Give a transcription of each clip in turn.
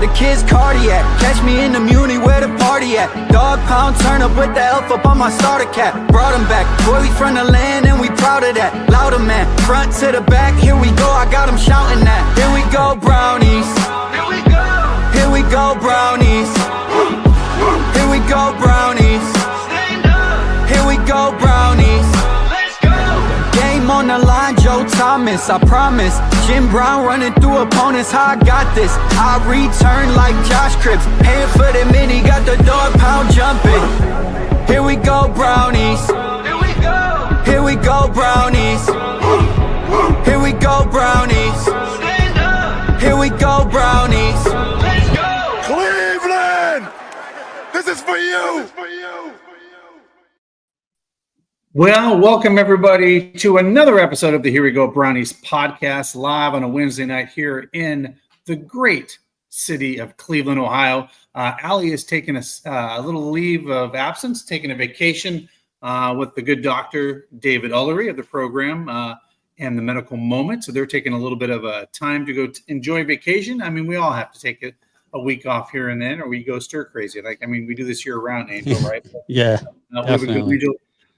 The kids cardiac, catch me in the Muni where the party at. Dog pound, turn up with the elf up on my starter cap. Brought him back, boy we from the land and we proud of that. Louder man, front to the back, here we go, I got him shouting that. Here we go brownies, here we go. Here we go brownies, here we go brownies. Here we go brownies. Let's go. Game on the line, Joe Thomas, I promise. Jim Brown running through opponents, how I got this. I return like Josh Cripps, paying for the mini, got the dog pound jumping. Here we go brownies. Here we go. Here we go brownies. Here we go brownies. Stand up. Here we go brownies. Let's go. Cleveland, this is for you. Well, welcome everybody to another episode of the Here We Go Brownies podcast, live on a Wednesday night here in the great city of Cleveland, Ohio. Allie is taking a little leave of absence, taking a vacation with the good doctor, David Ullery of the program and the Medical Moment. So they're taking a little bit of a time to go enjoy vacation. I mean, we all have to take a week off here and then, or we go stir crazy. We do this year round, Angel, right? Yeah, definitely.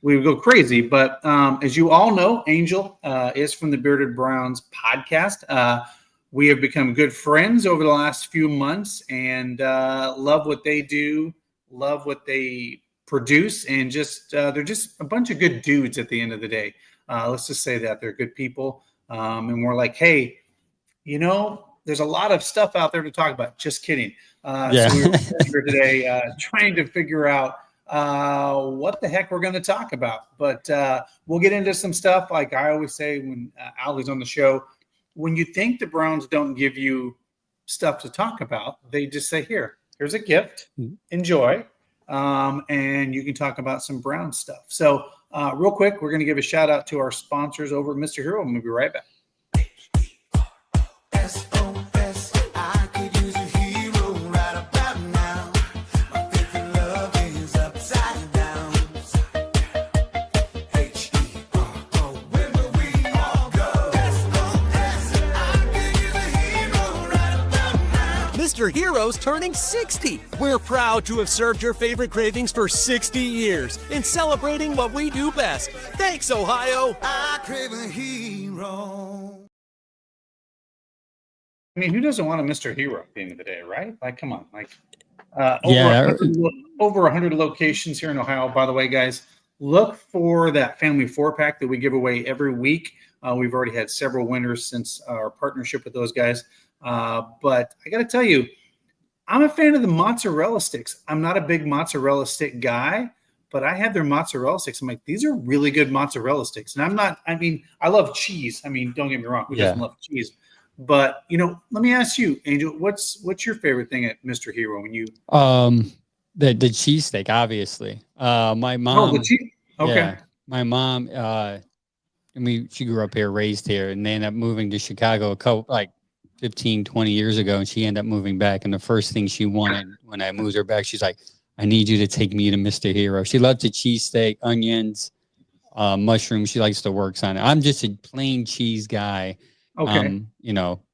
We would go crazy, but as you all know, Angel is from the Bearded Browns podcast. We have become good friends over the last few months and love what they do, love what they produce, and just they're just a bunch of good dudes at the end of the day. Let's just say that they're good people, and we're like, hey, there's a lot of stuff out there to talk about. Just kidding. So we were here today trying to figure out what the heck we're going to talk about, but we'll get into some stuff. Like I always say when Allie's on the show, when you think the Browns don't give you stuff to talk about, they just say, here's a gift, enjoy, and you can talk about some Brown stuff. So real quick, we're going to give a shout out to our sponsors over at Mr. Hero. We'll be right back. Mr. Hero's turning 60. We're proud to have served your favorite cravings for 60 years in celebrating what we do best. Thanks, Ohio. I crave a hero. I mean, who doesn't want a Mr. Hero at the end of the day, right? Like, come on. Over 100 locations here in Ohio. By the way, guys, look for that family 4-pack that we give away every week. We've already had several winners since our partnership with those guys. But I got to tell you, I'm a fan of the mozzarella sticks. I'm not a big mozzarella stick guy, but I have their mozzarella sticks. I'm like, these are really good mozzarella sticks. And I love cheese. I mean, don't get me wrong. Who doesn't love cheese? But, let me ask you, Angel, what's your favorite thing at Mr. Hero when you the cheesesteak, obviously. My mom. Oh, the cheese. Okay. Yeah, my mom, she grew up here, raised here, and they ended up moving to Chicago 15, 20 years ago, and she ended up moving back. And the first thing she wanted when I moved her back, she's like, I need you to take me to Mr. Hero. She loves the cheesesteak, onions, mushrooms. She likes to work on it. I'm just a plain cheese guy. Okay.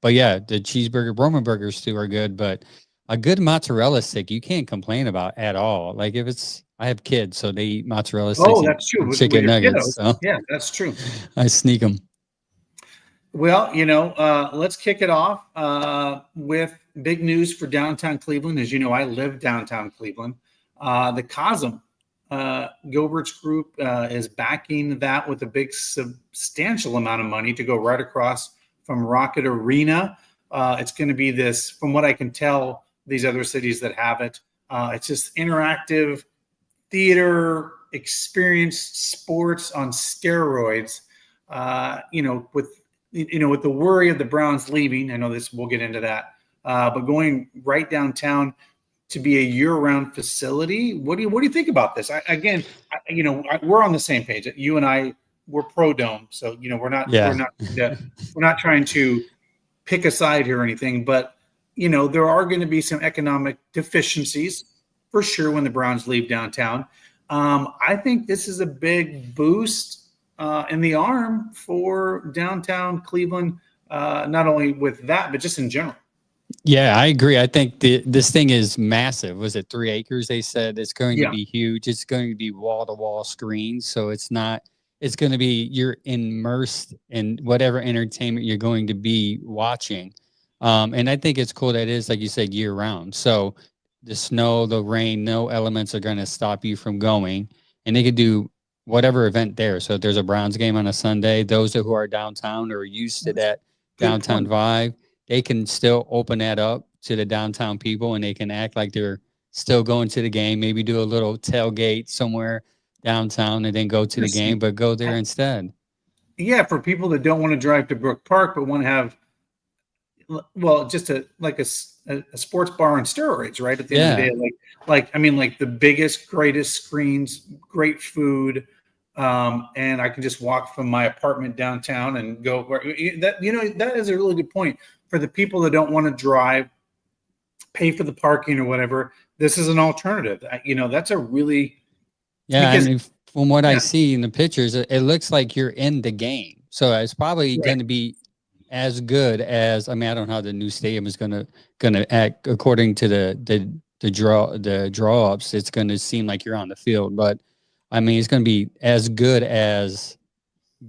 But yeah, the cheeseburger, Roman burgers too are good, but a good mozzarella stick, you can't complain about at all. Like I have kids, so they eat mozzarella sticks. Oh, that's true. Chicken nuggets. So yeah, that's true. I sneak them. Well, let's kick it off with big news for downtown Cleveland. As you know, I live downtown Cleveland. The Cosm Gilbert's group is backing that with a big substantial amount of money to go right across from Rocket Arena. It's going to be this, from what I can tell, these other cities that have it. It's just interactive theater experience, sports on steroids, with the worry of the Browns leaving. I know we'll get into that, but going right downtown to be a year-round facility. What do you think about this? We're on the same page. You and I, we're pro dome, so we're not trying to pick a side here or anything. But there are going to be some economic deficiencies for sure when the Browns leave downtown. I think this is a big boost in the arm for downtown Cleveland, not only with that, but just in general. Yeah, I agree. I think this thing is massive. Was it 3 acres? They said it's going to Yeah. be huge. It's going to be wall to wall screens. So it's not, it's going to be, you're immersed in whatever entertainment you're going to be watching. And I think it's cool that it is, like you said, year round. So the snow, the rain, no elements are going to stop you from going. And they could do whatever event there. So if there's a Browns game on a Sunday, those who are downtown or used to that Good downtown point. vibe, they can still open that up to the downtown people and they can act like they're still going to the game, maybe do a little tailgate somewhere downtown and then go to the game, but go there instead. Yeah, for people that don't want to drive to Brook Park but want to have, well, just a sports bar on steroids, right? At the end of the day, like the biggest, greatest screens, great food, and I can just walk from my apartment downtown and go where that is a really good point for the people that don't want to drive, pay for the parking or whatever. This is an alternative. That's a really I because mean, from what I see in the pictures, it looks like you're in the game. So it's probably Right. going to be as good as, I mean, I don't know how the new stadium is going to act according to the draw ups. It's going to seem like you're on the field, but I mean, it's going to be as good as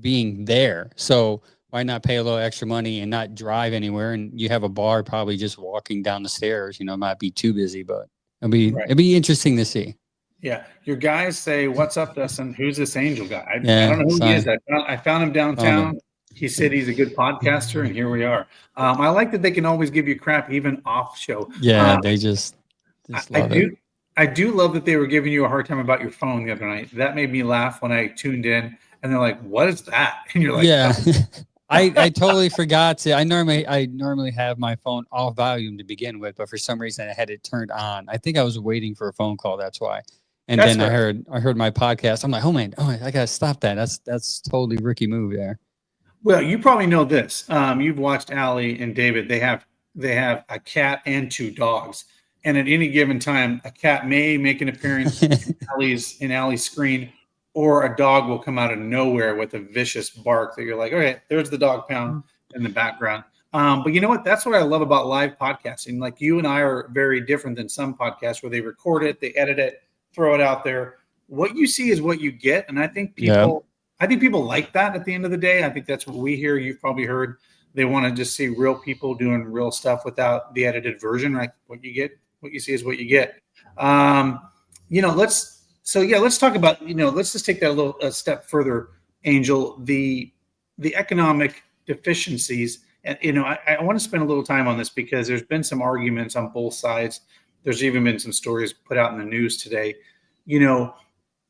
being there. So why not pay a little extra money and not drive anywhere? And you have a bar probably just walking down the stairs. It might be too busy, but it'd be interesting to see. Yeah, your guys say, "What's up, Dustin? Who's this Angel guy?" I Yeah, don't know who so he is. I found him downtown. He said he's a good podcaster, and here we are. I like that they can always give you crap even off show. Yeah, they just love it. I do love that they were giving you a hard time about your phone the other night. That made me laugh when I tuned in, and they're like, "What is that?" And you're like, Yeah. "Oh." I totally forgot to. I normally have my phone off volume to begin with, but for some reason I had it turned on. I think I was waiting for a phone call. That's why. And That's then fair. I heard my podcast. I'm like, oh man, I gotta stop that. That's totally Ricky move there. Well, you probably know this. You've watched Allie and David. They have a cat and 2 dogs, and at any given time, a cat may make an appearance in Allie's screen, or a dog will come out of nowhere with a vicious bark that you're like, okay, there's the dog pound in the background. But you know what? That's what I love about live podcasting. Like you and I are very different than some podcasts where they record it, they edit it, throw it out there. What you see is what you get, and I think people like that at the end of the day. I think that's what we hear. You've probably heard they want to just see real people doing real stuff without the edited version. Right? What you see is what you get. Let's talk about, let's just take that a step further, Angel, the economic deficiencies. And, I want to spend a little time on this because there's been some arguments on both sides. There's even been some stories put out in the news today.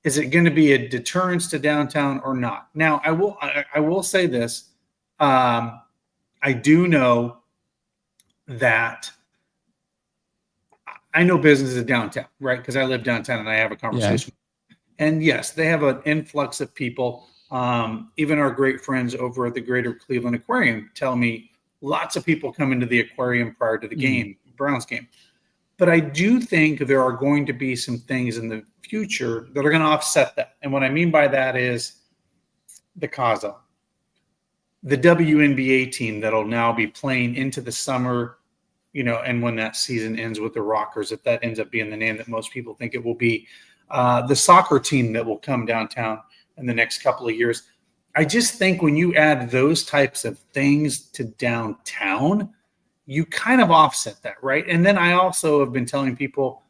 Is it going to be a deterrence to downtown or not? Now, I will say this. I do know that I know businesses downtown, right? Because I live downtown and I have a conversation. Yeah. And yes, they have an influx of people. Even our great friends over at the Greater Cleveland Aquarium tell me lots of people come into the aquarium prior to the game, Browns game. But I do think there are going to be some things in the future that are going to offset that. And what I mean by that is the CASA, the WNBA team that'll now be playing into the summer, and when that season ends with the Rockers, if that ends up being the name that most people think it will be, the soccer team that will come downtown in the next couple of years. I just think when you add those types of things to downtown, you kind of offset that, right? And then I also have been telling people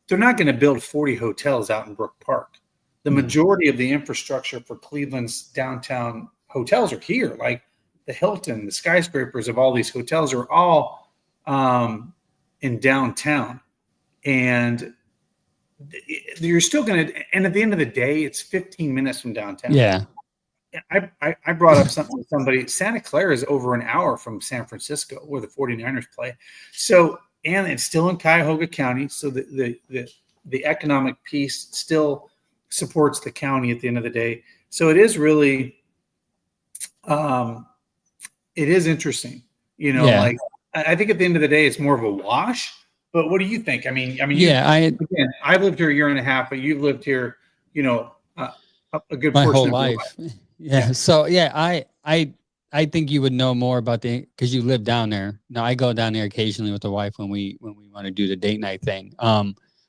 they're not going to build 40 hotels out in Brook Park. The majority of the infrastructure for Cleveland's downtown hotels are here, like the Hilton, the skyscrapers of all these hotels are all in downtown. And you're still going to, and at the end of the day, it's 15 minutes from downtown. Yeah. I brought up something with somebody. Santa Clara is over an hour from San Francisco where the 49ers play. So, and it's still in Cuyahoga County. So the economic piece still supports the county at the end of the day. So it is really, it is interesting, like I think at the end of the day, it's more of a wash, but what do you think? I mean, I've lived here a year and a half, but you've lived here, a good my portion whole of life. Your life. Yeah. So I I think you would know more about because you live down there. Now I go down there occasionally with the wife when we want to do the date night thing.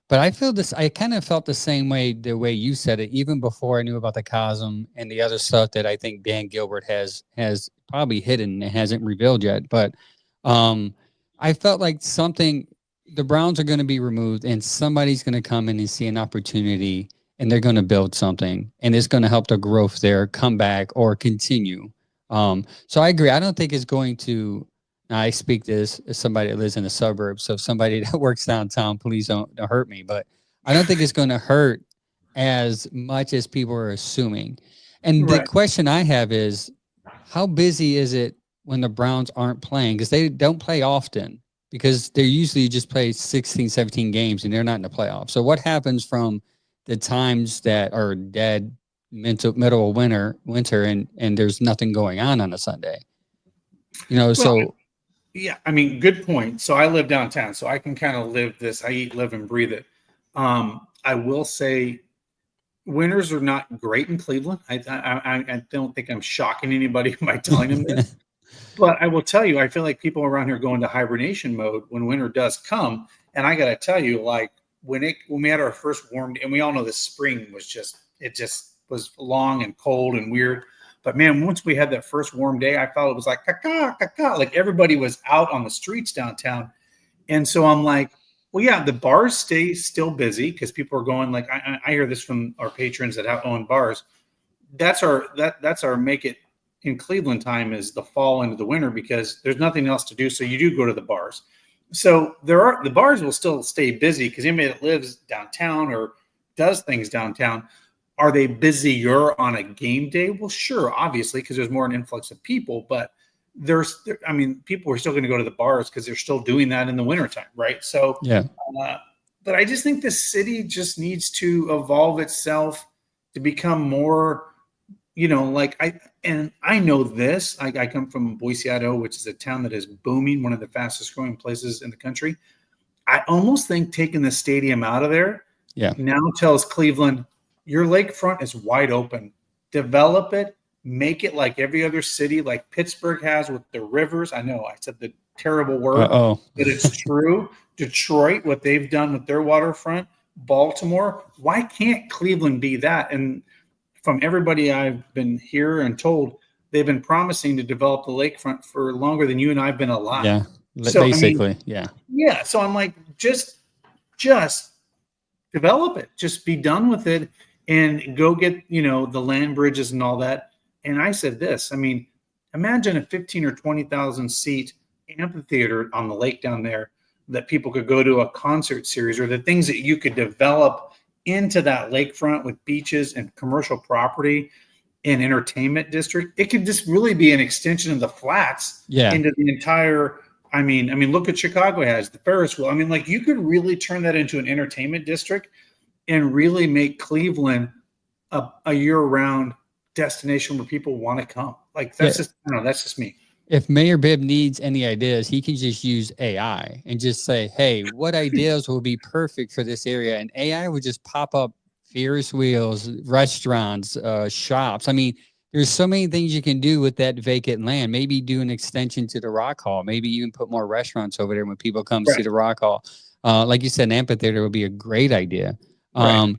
But I feel this. I kind of felt the same way the way you said it, even before I knew about the Cosm and the other stuff that I think Dan Gilbert has probably hidden and hasn't revealed yet. But I felt like the Browns are going to be removed, and somebody's going to come in and see an opportunity, and they're going to build something, and it's going to help the growth there come back or continue. So I agree. I don't think it's going to. Now I speak this as somebody that lives in the suburbs. So if somebody that works downtown, please don't hurt me. But I don't think it's going to hurt as much as people are assuming. And the question I have is, how busy is it when the Browns aren't playing? Because they don't play often, because they usually just play 16, 17 games and they're not in the playoffs. So what happens from the times that are dead middle of winter and there's nothing going on a Sunday? So yeah, I mean, good point. So I live downtown, so I can kind of live this. I eat, live, and breathe it. I will say winters are not great in Cleveland. I don't think I'm shocking anybody by telling them this. But I will tell you, I feel like people around here go into hibernation mode when winter does come. And I got to tell you, like when we had our first warm day, and we all know the spring was just was long and cold and weird. But man, once we had that first warm day, I felt it was like caca, caca. Like everybody was out on the streets downtown. And so I'm like, well, yeah, the bars stay still busy because people are going. Like I hear this from our patrons that own bars. That's our make it in Cleveland time is the fall into the winter because there's nothing else to do. So you do go to the bars. So the bars will still stay busy because anybody that lives downtown or does things downtown. Are they busier on a game day? Well, sure, obviously, because there's more an influx of people. But people are still going to go to the bars because they're still doing that in the wintertime, right? So, yeah. But I just think the city just needs to evolve itself to become more, I know this. I come from Boise, Idaho, which is a town that is booming, one of the fastest growing places in the country. I almost think taking the stadium out of there now tells Cleveland, your lakefront is wide open. Develop it. Make it like every other city, like Pittsburgh has with the rivers. I know I said the terrible word, but it's true. Detroit, what they've done with their waterfront. Baltimore. Why can't Cleveland be that? And from everybody I've been here and told, they've been promising to develop the lakefront for longer than you and I've been alive. Yeah, so, basically, Yeah, so I'm like, just develop it. Just be done with it. And go get, the land bridges and all that. And I said this, imagine a 15 or 20,000 seat amphitheater on the lake down there that people could go to a concert series or the things that you could develop into that lakefront with beaches and commercial property and entertainment district. It could just really be an extension of the flats into the entire, look at Chicago has the Ferris wheel. You could really turn that into an entertainment district and really make Cleveland a year-round destination where people want to come. That's just me. If Mayor Bibb needs any ideas, he can just use AI and just say, hey, what ideas will be perfect for this area? And AI would just pop up Ferris wheels, restaurants, shops. There's so many things you can do with that vacant land. Maybe do an extension to the Rock Hall. Maybe even put more restaurants over there when people come see the Rock Hall. Like you said, an amphitheater would be a great idea. And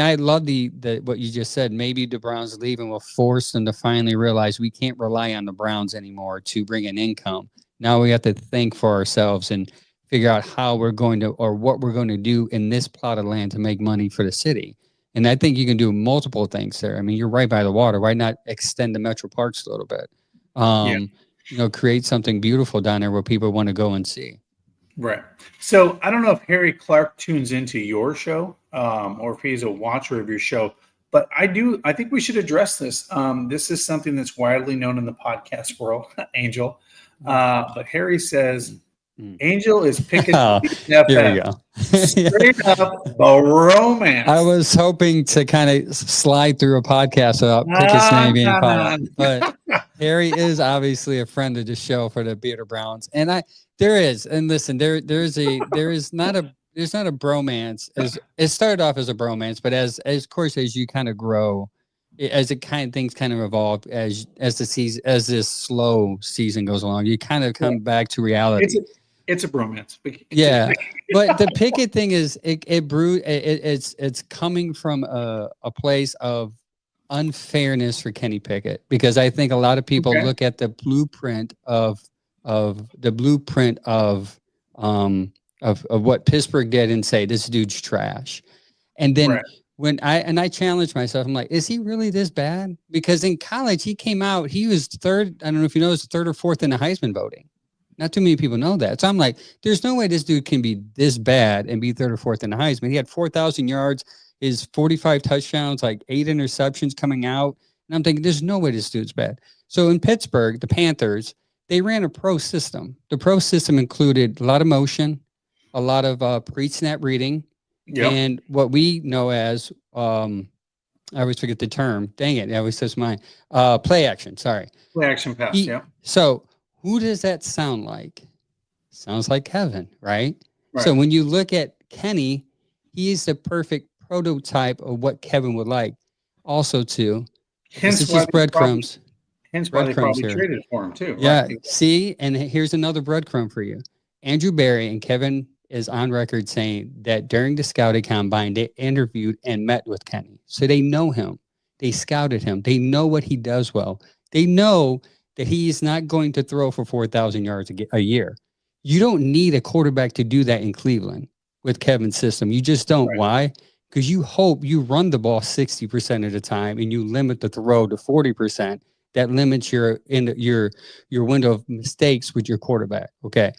I love the what you just said. Maybe the Browns leaving will force them to finally realize we can't rely on the Browns anymore to bring in income. Now we have to think for ourselves and figure out how we're going to or what we're going to do in this plot of land to make money for the city. And I think you can do multiple things there. You're right by the water. Why not extend the Metro Parks a little bit? Create something beautiful down there where people want to go and see. Right. So I don't know if Harry Clark tunes into your show or if he's a watcher of your show, but I think we should address this. This is something that's widely known in the podcast world, Angel. But Harry says Angel is picking here we go. Straight up romance. I was hoping to kind of slide through a podcast without Pickett's name being called. But Harry is obviously a friend of the show for the Bearded Browns. And there is, and listen, there's not a bromance. As it started off as a bromance, but as of course as you kind of grow as things kind of evolve as the season, as this slow season goes along, you kind of come back to reality. It's a bromance. Yeah, but the Pickett thing is it's coming from a place of unfairness for Kenny Pickett, because I think a lot of people look at the blueprint of what Pittsburgh did and say this dude's trash. And then when I challenged myself, I'm like, is he really this bad? Because in college he came out, he was third. I don't know if you know, third or fourth in the Heisman voting. Not too many people know that. So I'm like, there's no way this dude can be this bad and be third or fourth in the Heisman. He had 4,000 yards, his 45 touchdowns, like 8 interceptions coming out. And I'm thinking, there's no way this dude's bad. So in Pittsburgh, the Panthers, they ran a pro system. The pro system included a lot of motion, a lot of pre-snap reading, and what we know as, I always forget the term. Dang it. I always says mine. Play action. Sorry. Play action pass. So who does that sound like? Sounds like Kevin, right? So when you look at Kenny, he is the perfect prototype of what Kevin would like. Also, too, this is just breadcrumbs. Hence why they probably traded for him, too. Yeah. Right? See, and here's another breadcrumb for you. Andrew Berry and Kevin is on record saying that during the scouting combine, they interviewed and met with Kenny. So they know him. They scouted him. They know what he does well. They know that he is not going to throw for 4,000 yards a year. You don't need a quarterback to do that in Cleveland with Kevin's system. You just don't. Why? Because you hope you run the ball 60% of the time and you limit the throw to 40%. That limits your window of mistakes with your quarterback. Okay.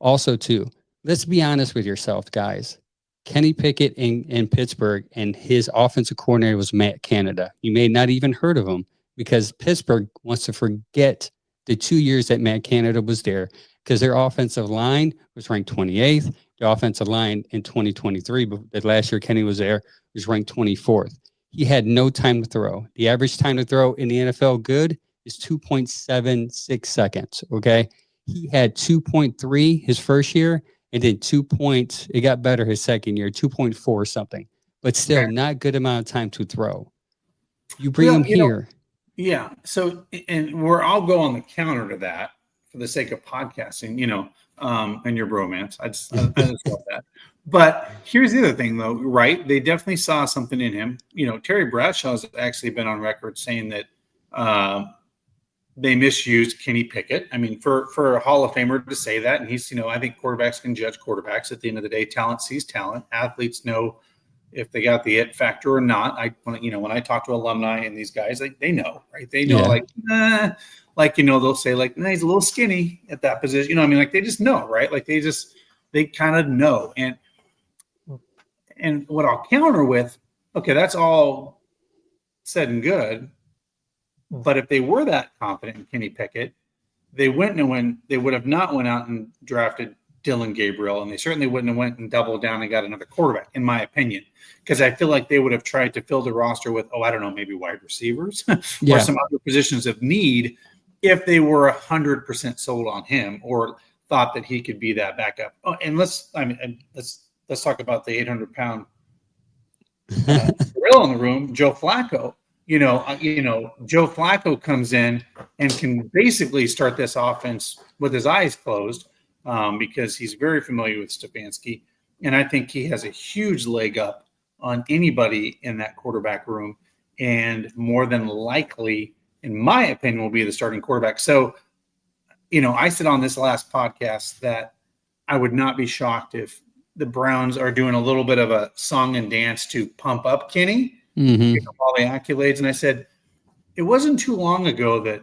Also, too, let's be honest with yourself, guys. Kenny Pickett in Pittsburgh and his offensive coordinator was Matt Canada. You may not even heard of him because Pittsburgh wants to forget the 2 years that Matt Canada was there, because their offensive line was ranked 28th. The offensive line in 2023, but the last year Kenny was there, was ranked 24th. He had no time to throw. The average time to throw in the NFL good is 2.76 seconds, okay? He had 2.3 his first year, and then it got better his second year, 2.4 something, but still not good amount of time to throw. You bring him here. So, and I'll go on the counter to that for the sake of podcasting, and your bromance. I just love that. But here's the other thing, though, right? They definitely saw something in him. Terry Bradshaw's actually been on record saying that they misused Kenny Pickett. I mean, for a Hall of Famer to say that, and he's, I think quarterbacks can judge quarterbacks. At the end of the day, talent sees talent. Athletes know if they got the it factor or not. When I talk to alumni and these guys, they know, right? They know, they'll say he's a little skinny at that position. They just know, right? They kind of know. And what I'll counter with, okay, that's all said and good. But if they were that confident in Kenny Pickett, they would have not went out and drafted Dylan Gabriel, and they certainly wouldn't have went and doubled down and got another quarterback, in my opinion, because I feel like they would have tried to fill the roster with, maybe wide receivers or some other positions of need if they were 100% sold on him or thought that he could be that backup. Oh, and let's talk about the 800-pound gorilla in the room, Joe Flacco. Joe Flacco comes in and can basically start this offense with his eyes closed because he's very familiar with Stefanski. And I think he has a huge leg up on anybody in that quarterback room, and more than likely, in my opinion, will be the starting quarterback. So, I said on this last podcast that I would not be shocked if the Browns are doing a little bit of a song and dance to pump up Kenny. All the accolades. And I said, it wasn't too long ago that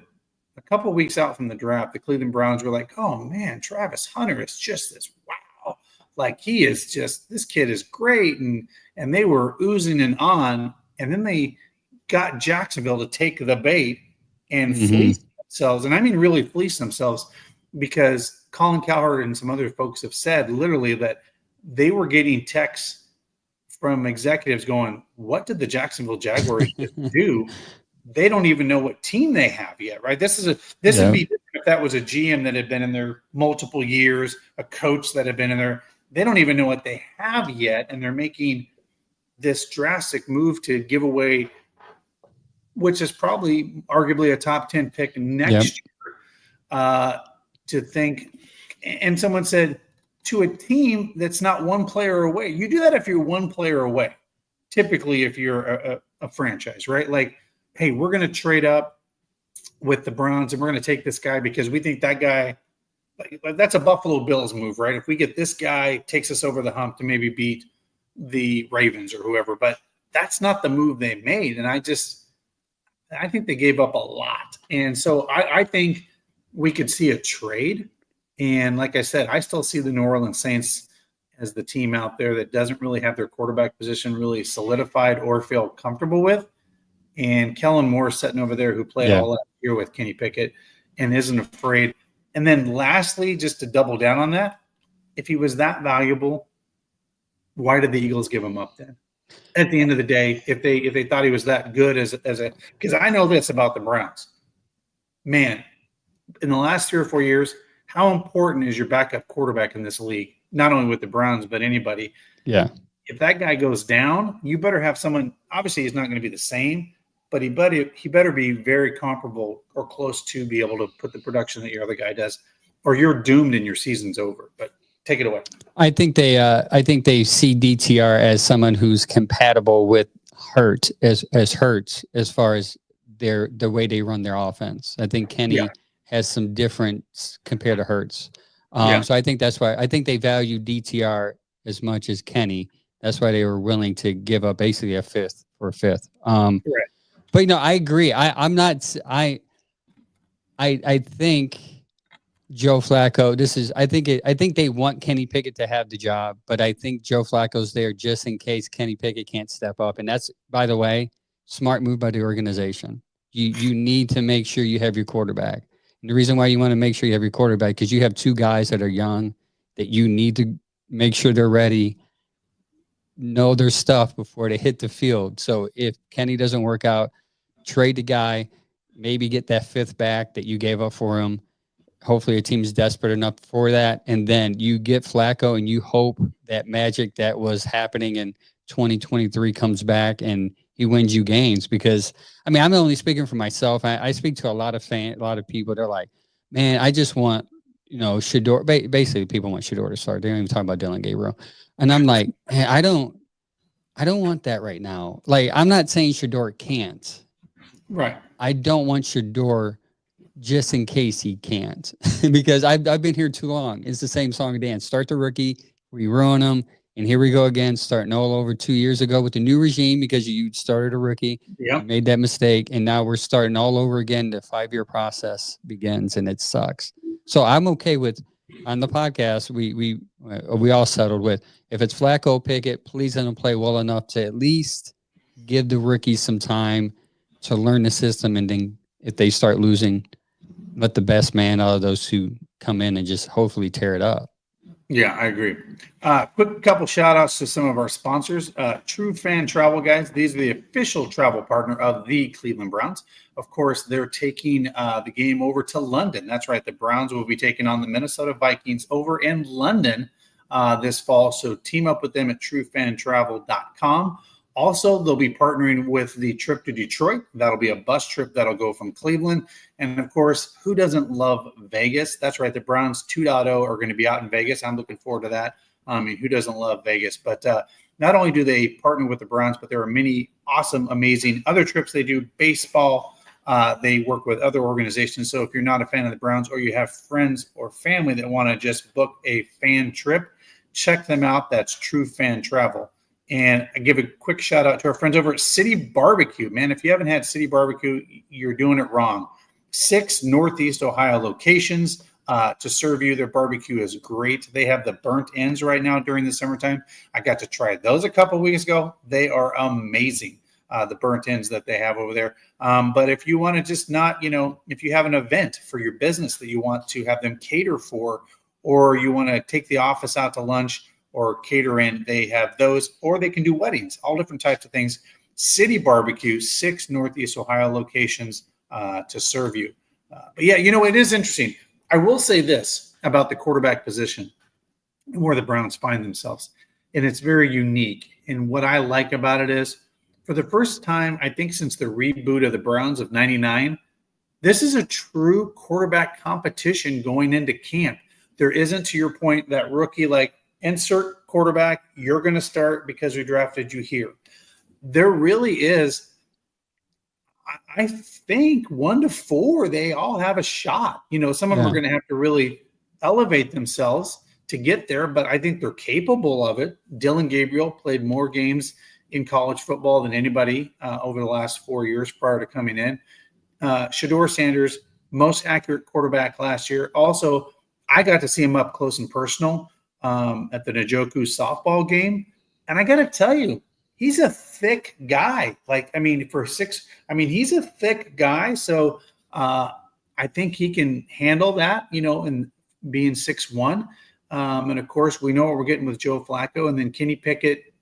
a couple of weeks out from the draft, the Cleveland Browns were like, oh man, Travis Hunter is just this, wow. He is just, this kid is great. And they were oozing and on. And then they got Jacksonville to take the bait and fleece themselves. And I mean, really fleece themselves, because Colin Cowherd and some other folks have said literally that they were getting texts from executives going, what did the Jacksonville Jaguars do? They don't even know what team they have yet, right? This would be different if that was a GM that had been in there multiple years, a coach that had been in there. They don't even know what they have yet, and they're making this drastic move to give away which is probably arguably a top 10 pick next year, to think. And someone said, to a team that's not one player away. You do that if you're one player away. Typically, if you're a franchise, right? Like, hey, we're going to trade up with the Browns and we're going to take this guy because we think that guy, like, that's a Buffalo Bills move, right? If we get this guy, takes us over the hump to maybe beat the Ravens or whoever. But that's not the move they made. And I think they gave up a lot. And so I think we could see a trade. And like I said, I still see the New Orleans Saints as the team out there that doesn't really have their quarterback position really solidified or feel comfortable with. And Kellen Moore sitting over there who played all last year with Kenny Pickett and isn't afraid. And then lastly, just to double down on that, if he was that valuable, why did the Eagles give him up then? At the end of the day, if they thought he was that good because I know this about the Browns. Man, in the last 3 or 4 years, how important is your backup quarterback in this league? Not only with the Browns, but anybody. Yeah. If that guy goes down, you better have someone. Obviously, he's not going to be the same, but he better be very comparable or close to be able to put the production that your other guy does, or you're doomed and your season's over. But take it away. I think they see DTR as someone who's compatible with Hurts as far as the way they run their offense. I think Kenny has some difference compared to Hurts. So I think that's why I think they value DTR as much as Kenny. That's why they were willing to give up basically a fifth for a fifth. But I agree. I think Joe Flacco, I think they want Kenny Pickett to have the job, but I think Joe Flacco's there just in case Kenny Pickett can't step up. And that's, by the way, smart move by the organization. You need to make sure you have your quarterback. And the reason why you want to make sure you have your quarterback, because you have 2 guys that are young that you need to make sure they're ready, know their stuff before they hit the field. So if Kenny doesn't work out, trade the guy, maybe get that 5th back that you gave up for him. Hopefully a team's desperate enough for that. And then you get Flacco and you hope that magic that was happening in 2023 comes back and he wins you games. Because, I mean, I'm only speaking for myself. I speak to a lot of people. They're like, man, I just want, Shador. Basically, people want Shador to start. They don't even talk about Dylan Gabriel. And I'm like, hey, I don't want that right now. Like, I'm not saying Shador can't. Right. I don't want Shador just in case he can't, because I've been here too long. It's the same song and dance. Start the rookie, we ruin him, and here we go again, starting all over 2 years ago with the new regime because you started a rookie, you made that mistake, and now we're starting all over again. The 5-year process begins, and it sucks. So I'm okay with, on the podcast, we all settled with, if it's Flacco, Pickett, please let him play well enough to at least give the rookies some time to learn the system, and then if they start losing, let the best man out of those 2 come in and just hopefully tear it up. Yeah, I agree. Quick couple shout outs to some of our sponsors. True Fan Travel, guys. These are the official travel partner of the Cleveland Browns. Of course, they're taking the game over to London. That's right. The Browns will be taking on the Minnesota Vikings over in London this fall. So team up with them at truefantravel.com. Also, they'll be partnering with the trip to Detroit. That'll be a bus trip that'll go from Cleveland. And, of course, who doesn't love Vegas? That's right. The Browns 2.0 are going to be out in Vegas. I'm looking forward to that. I mean, who doesn't love Vegas? But not only do they partner with the Browns, but there are many awesome, amazing other trips they do. Baseball, they work with other organizations. So if you're not a fan of the Browns or you have friends or family that want to just book a fan trip, check them out. That's True Fan Travel. And I give a quick shout out to our friends over at City Barbecue. Man, if you haven't had City Barbecue, you're doing it wrong. 6 Northeast Ohio locations to serve you. Their barbecue is great. They have the burnt ends right now during the summertime. I got to try those a couple of weeks ago. They are amazing, the burnt ends that they have over there. But if you want to just not, if you have an event for your business that you want to have them cater for, or you want to take the office out to lunch, or cater in, they have those, or they can do weddings, all different types of things. City Barbecue, 6 Northeast Ohio locations to serve you. But yeah, it is interesting. I will say this about the quarterback position, where the Browns find themselves, and it's very unique. And what I like about it is for the first time, I think since the reboot of the Browns of '99, this is a true quarterback competition going into camp. There isn't, to your point, that rookie like insert quarterback, you're going to start because we drafted you here. There really is. I think 1 to 4, they all have a shot. Some of them are going to have to really elevate themselves to get there, but I think they're capable of it. Dylan Gabriel played more games in college football than anybody over the last 4 years prior to coming in. Shedeur Sanders, most accurate quarterback last year. Also, I got to see him up close and personal at the Njoku softball game. And I got to tell you, he's a thick guy. He's a thick guy. So I think he can handle that, and being 6'1". And of course, we know what we're getting with Joe Flacco. And then Kenny Pickett,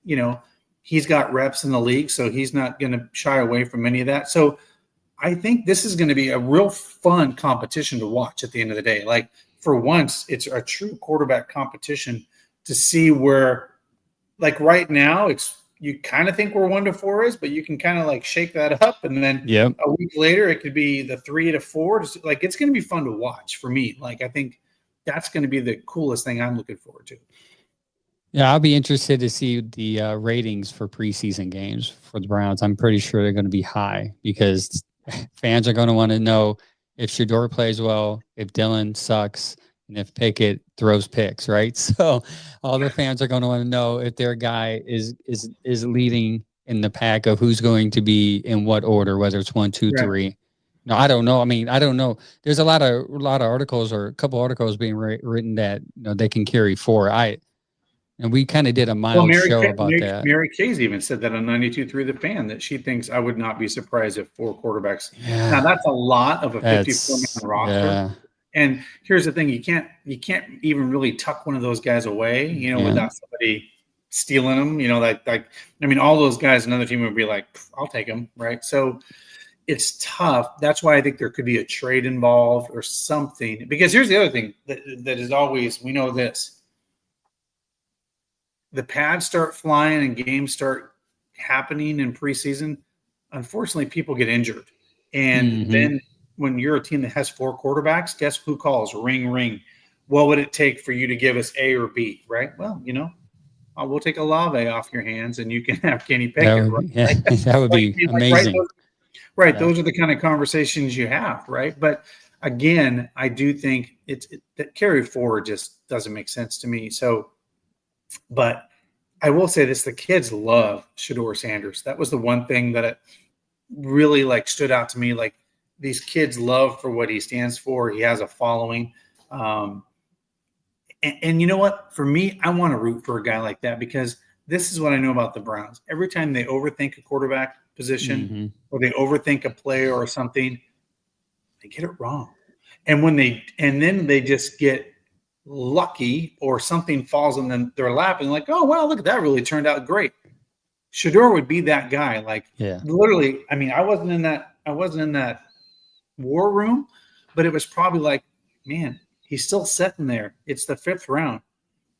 he's got reps in the league, so he's not going to shy away from any of that. So I think this is going to be a real fun competition to watch at the end of the day. Like, for once, it's a true quarterback competition to see where, like right now, you kind of think where 1 to 4 is, but you can kind of like shake that up. And then a week later, it could be the 3 to 4. Like, it's going to be fun to watch for me. Like, I think that's going to be the coolest thing I'm looking forward to. Yeah, I'll be interested to see the ratings for preseason games for the Browns. I'm pretty sure they're going to be high because fans are going to want to know if Shedeur plays well, if Dylan sucks, and if Pickett throws picks, right? So all the fans are going to want to know if their guy is leading in the pack of who's going to be in what order, whether it's 1, 2, 3. No, I don't know. I don't know. There's a lot of articles, or a couple articles being written that they can carry 4. And we kind of did a mild show about that. Mary Kay's even said that on 92.3 The Fan, that she thinks I would not be surprised if 4 quarterbacks. Yeah. Now, that's a lot of a 54-man roster. Yeah. And here's the thing: you can't even really tuck one of those guys away, without somebody stealing them. All those guys, another team would be like, I'll take them, right? So it's tough. That's why I think there could be a trade involved or something. Because here's the other thing that is always, we know this. The pads start flying and games start happening in preseason. Unfortunately, people get injured. And then when you're a team that has 4 quarterbacks, guess who calls? Ring, ring. What would it take for you to give us A or B, right? Well, we'll take Olave off your hands and you can have Kenny Pickett. That would be amazing. Right. Those are the kind of conversations you have, right? But again, I do think that carry forward just doesn't make sense to me. So, but I will say this: the kids love Shedeur Sanders. That was the one thing that really stood out to me. Like, these kids love for what he stands for. He has a following. And you know what? For me, I want to root for a guy like that, because this is what I know about the Browns. Every time they overthink a quarterback position or they overthink a player or something, they get it wrong. And then they just get lucky, or something falls in their lap and like, oh, wow, look, that really turned out great. Shedeur would be that guy. Literally, I wasn't in that war room, but it was probably like, man, he's still sitting there. It's the 5th round.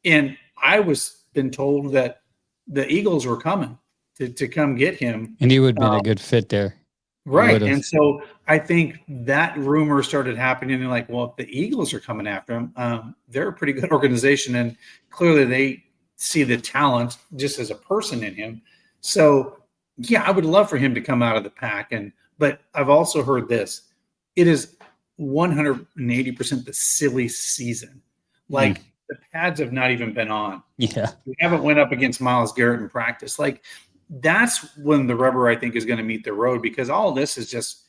And I was been told that the Eagles were coming to come get him. And he would have been a good fit there. Right. And so I think that rumor started happening. And like, well, if the Eagles are coming after him, they're a pretty good organization. And clearly they see the talent just as a person in him. So, yeah, I would love for him to come out of the pack. But I've also heard this. It is 180% the silly season. The pads have not even been on. Yeah. We haven't went up against Myles Garrett in practice. That's when the rubber, I think, is going to meet the road, because all of this is just,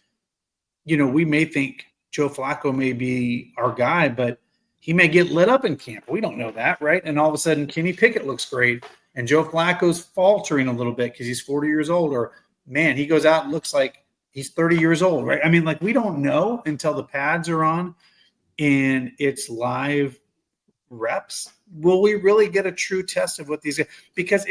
we may think Joe Flacco may be our guy, but he may get lit up in camp. We don't know that, right? And all of a sudden, Kenny Pickett looks great, and Joe Flacco's faltering a little bit because he's 40 years old, or, man, he goes out and looks like he's 30 years old, right? We don't know until the pads are on and it's live reps. Will we really get a true test of what these guys – because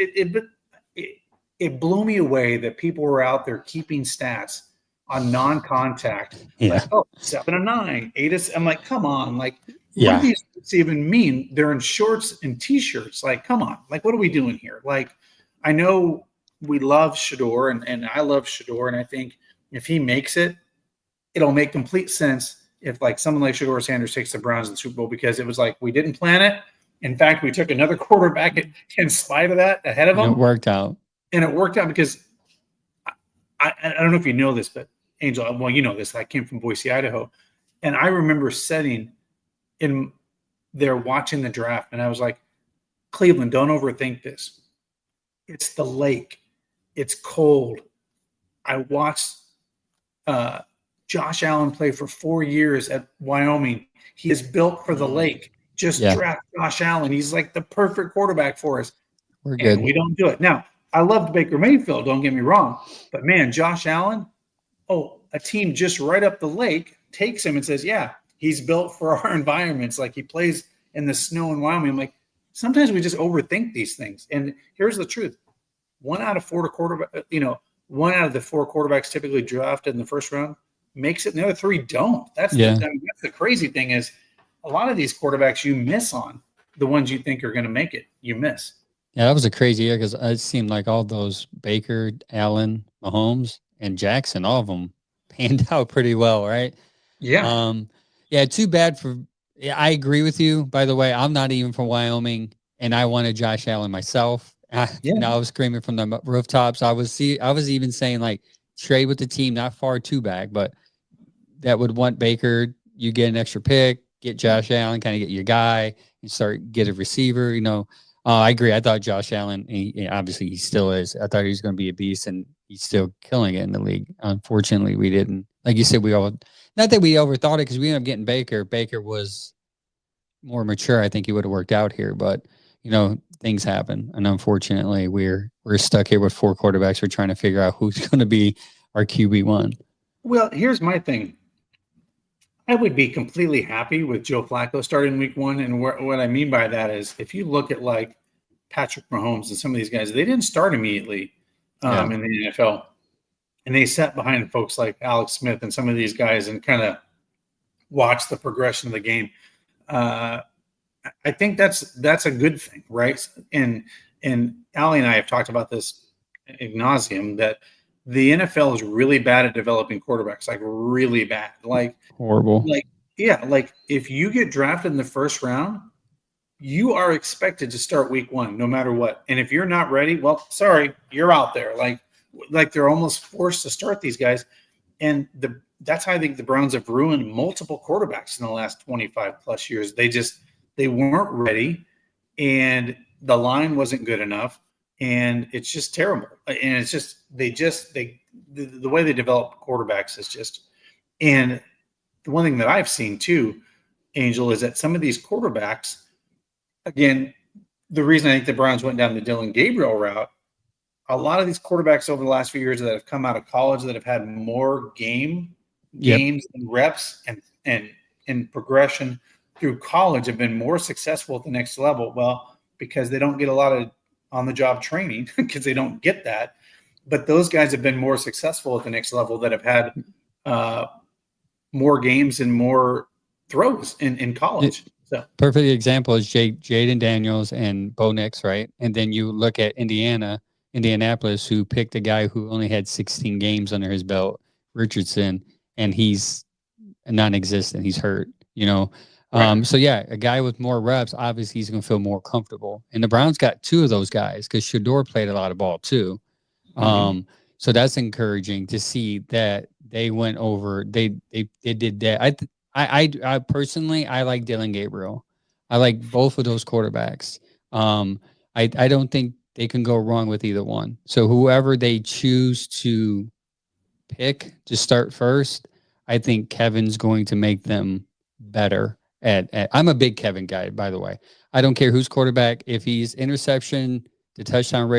it blew me away that people were out there keeping stats on non-contact. Yeah. 7 of 9, 8 of – I'm like, come on. What Yeah. do these even mean? They're in shorts and T-shirts. Come on. What are we doing here? I know we love Shador, and I love Shador, and I think if he makes it, it'll make complete sense if like someone like Shador Sanders takes the Browns in the Super Bowl, because it was like we didn't plan it. In fact, we took another quarterback in spite of that ahead of him. It worked out. And it worked out because I don't know if you know this, but Angel, well, you know this. I came from Boise, Idaho. And I remember sitting in there watching the draft, and I was like, Cleveland, don't overthink this. It's the lake. It's cold. I watched Josh Allen play for 4 years at Wyoming. He is built for the lake. Just draft Josh Allen. He's like the perfect quarterback for us. We're good. And we don't do it. Now, I loved Baker Mayfield, don't get me wrong. But, man, Josh Allen, a team just right up the lake takes him and says, yeah, he's built for our environments. Like he plays in the snow in Wyoming. I'm like, sometimes we just overthink these things. And here's the truth. One out of the four quarterbacks typically drafted in the first round makes it, and the other three don't. That's the crazy thing is a lot of these quarterbacks you miss on. The ones you think are going to make it, you miss. Yeah, that was a crazy year because it seemed like all those Baker, Allen, Mahomes, and Jackson, all of them panned out pretty well, right? Yeah. Yeah, too bad for – yeah, I agree with you. By the way, I'm not even from Wyoming, and I wanted Josh Allen myself. I was screaming from the rooftops. I was even saying, like, trade with the team, not far too back, but that would want Baker. You get an extra pick, get Josh Allen, kind of get your guy, and get a receiver, I agree. I thought Josh Allen, obviously he still is. I thought he was going to be a beast, and he's still killing it in the league. Unfortunately, we didn't. Like you said, not that we overthought it because we ended up getting Baker. Baker was more mature. I think he would have worked out here, but things happen, and unfortunately, we're stuck here with four quarterbacks. We're trying to figure out who's going to be our QB1. Well, here's my thing. I would be completely happy with Joe Flacco starting week one. And what I mean by that is if you look at like Patrick Mahomes and some of these guys, they didn't start immediately in the NFL. And they sat behind folks like Alex Smith and some of these guys and kind of watched the progression of the game. I think that's a good thing, right? And Allie and I have talked about this ad nauseum that the NFL is really bad at developing quarterbacks, like really bad, like horrible. Like if you get drafted in the first round, you are expected to start week one, no matter what. And if you're not ready, well, sorry, you're out there. Like they're almost forced to start these guys. And that's how I think the Browns have ruined multiple quarterbacks in the last 25 plus years. They weren't ready, and the line wasn't good enough. And it's just terrible. And it's just the way they develop quarterbacks is just – and the one thing that I've seen too, Angel, is that some of these quarterbacks, again, the reason I think the Browns went down the Dylan Gabriel route, a lot of these quarterbacks over the last few years that have come out of college that have had more games and reps and progression through college have been more successful at the next level. Well, because they don't get a lot of on-the-job training because they don't get that. But those guys have been more successful at the next level that have had more games and more throws in college. So perfect example is Jaden Daniels and Bo Nix, right? And then you look at Indianapolis, who picked a guy who only had 16 games under his belt, Richardson, and he's non-existent. He's hurt, Right. So, a guy with more reps, obviously he's going to feel more comfortable. And the Browns got two of those guys because Shador played a lot of ball too. So that's encouraging to see that they went over. They did that. I personally, I like Dylan Gabriel. I like both of those quarterbacks. I don't think they can go wrong with either one. So whoever they choose to pick to start first, I think Kevin's going to make them better. I'm a big Kevin guy, by the way. I don't care who's quarterback. If he's interception to touchdown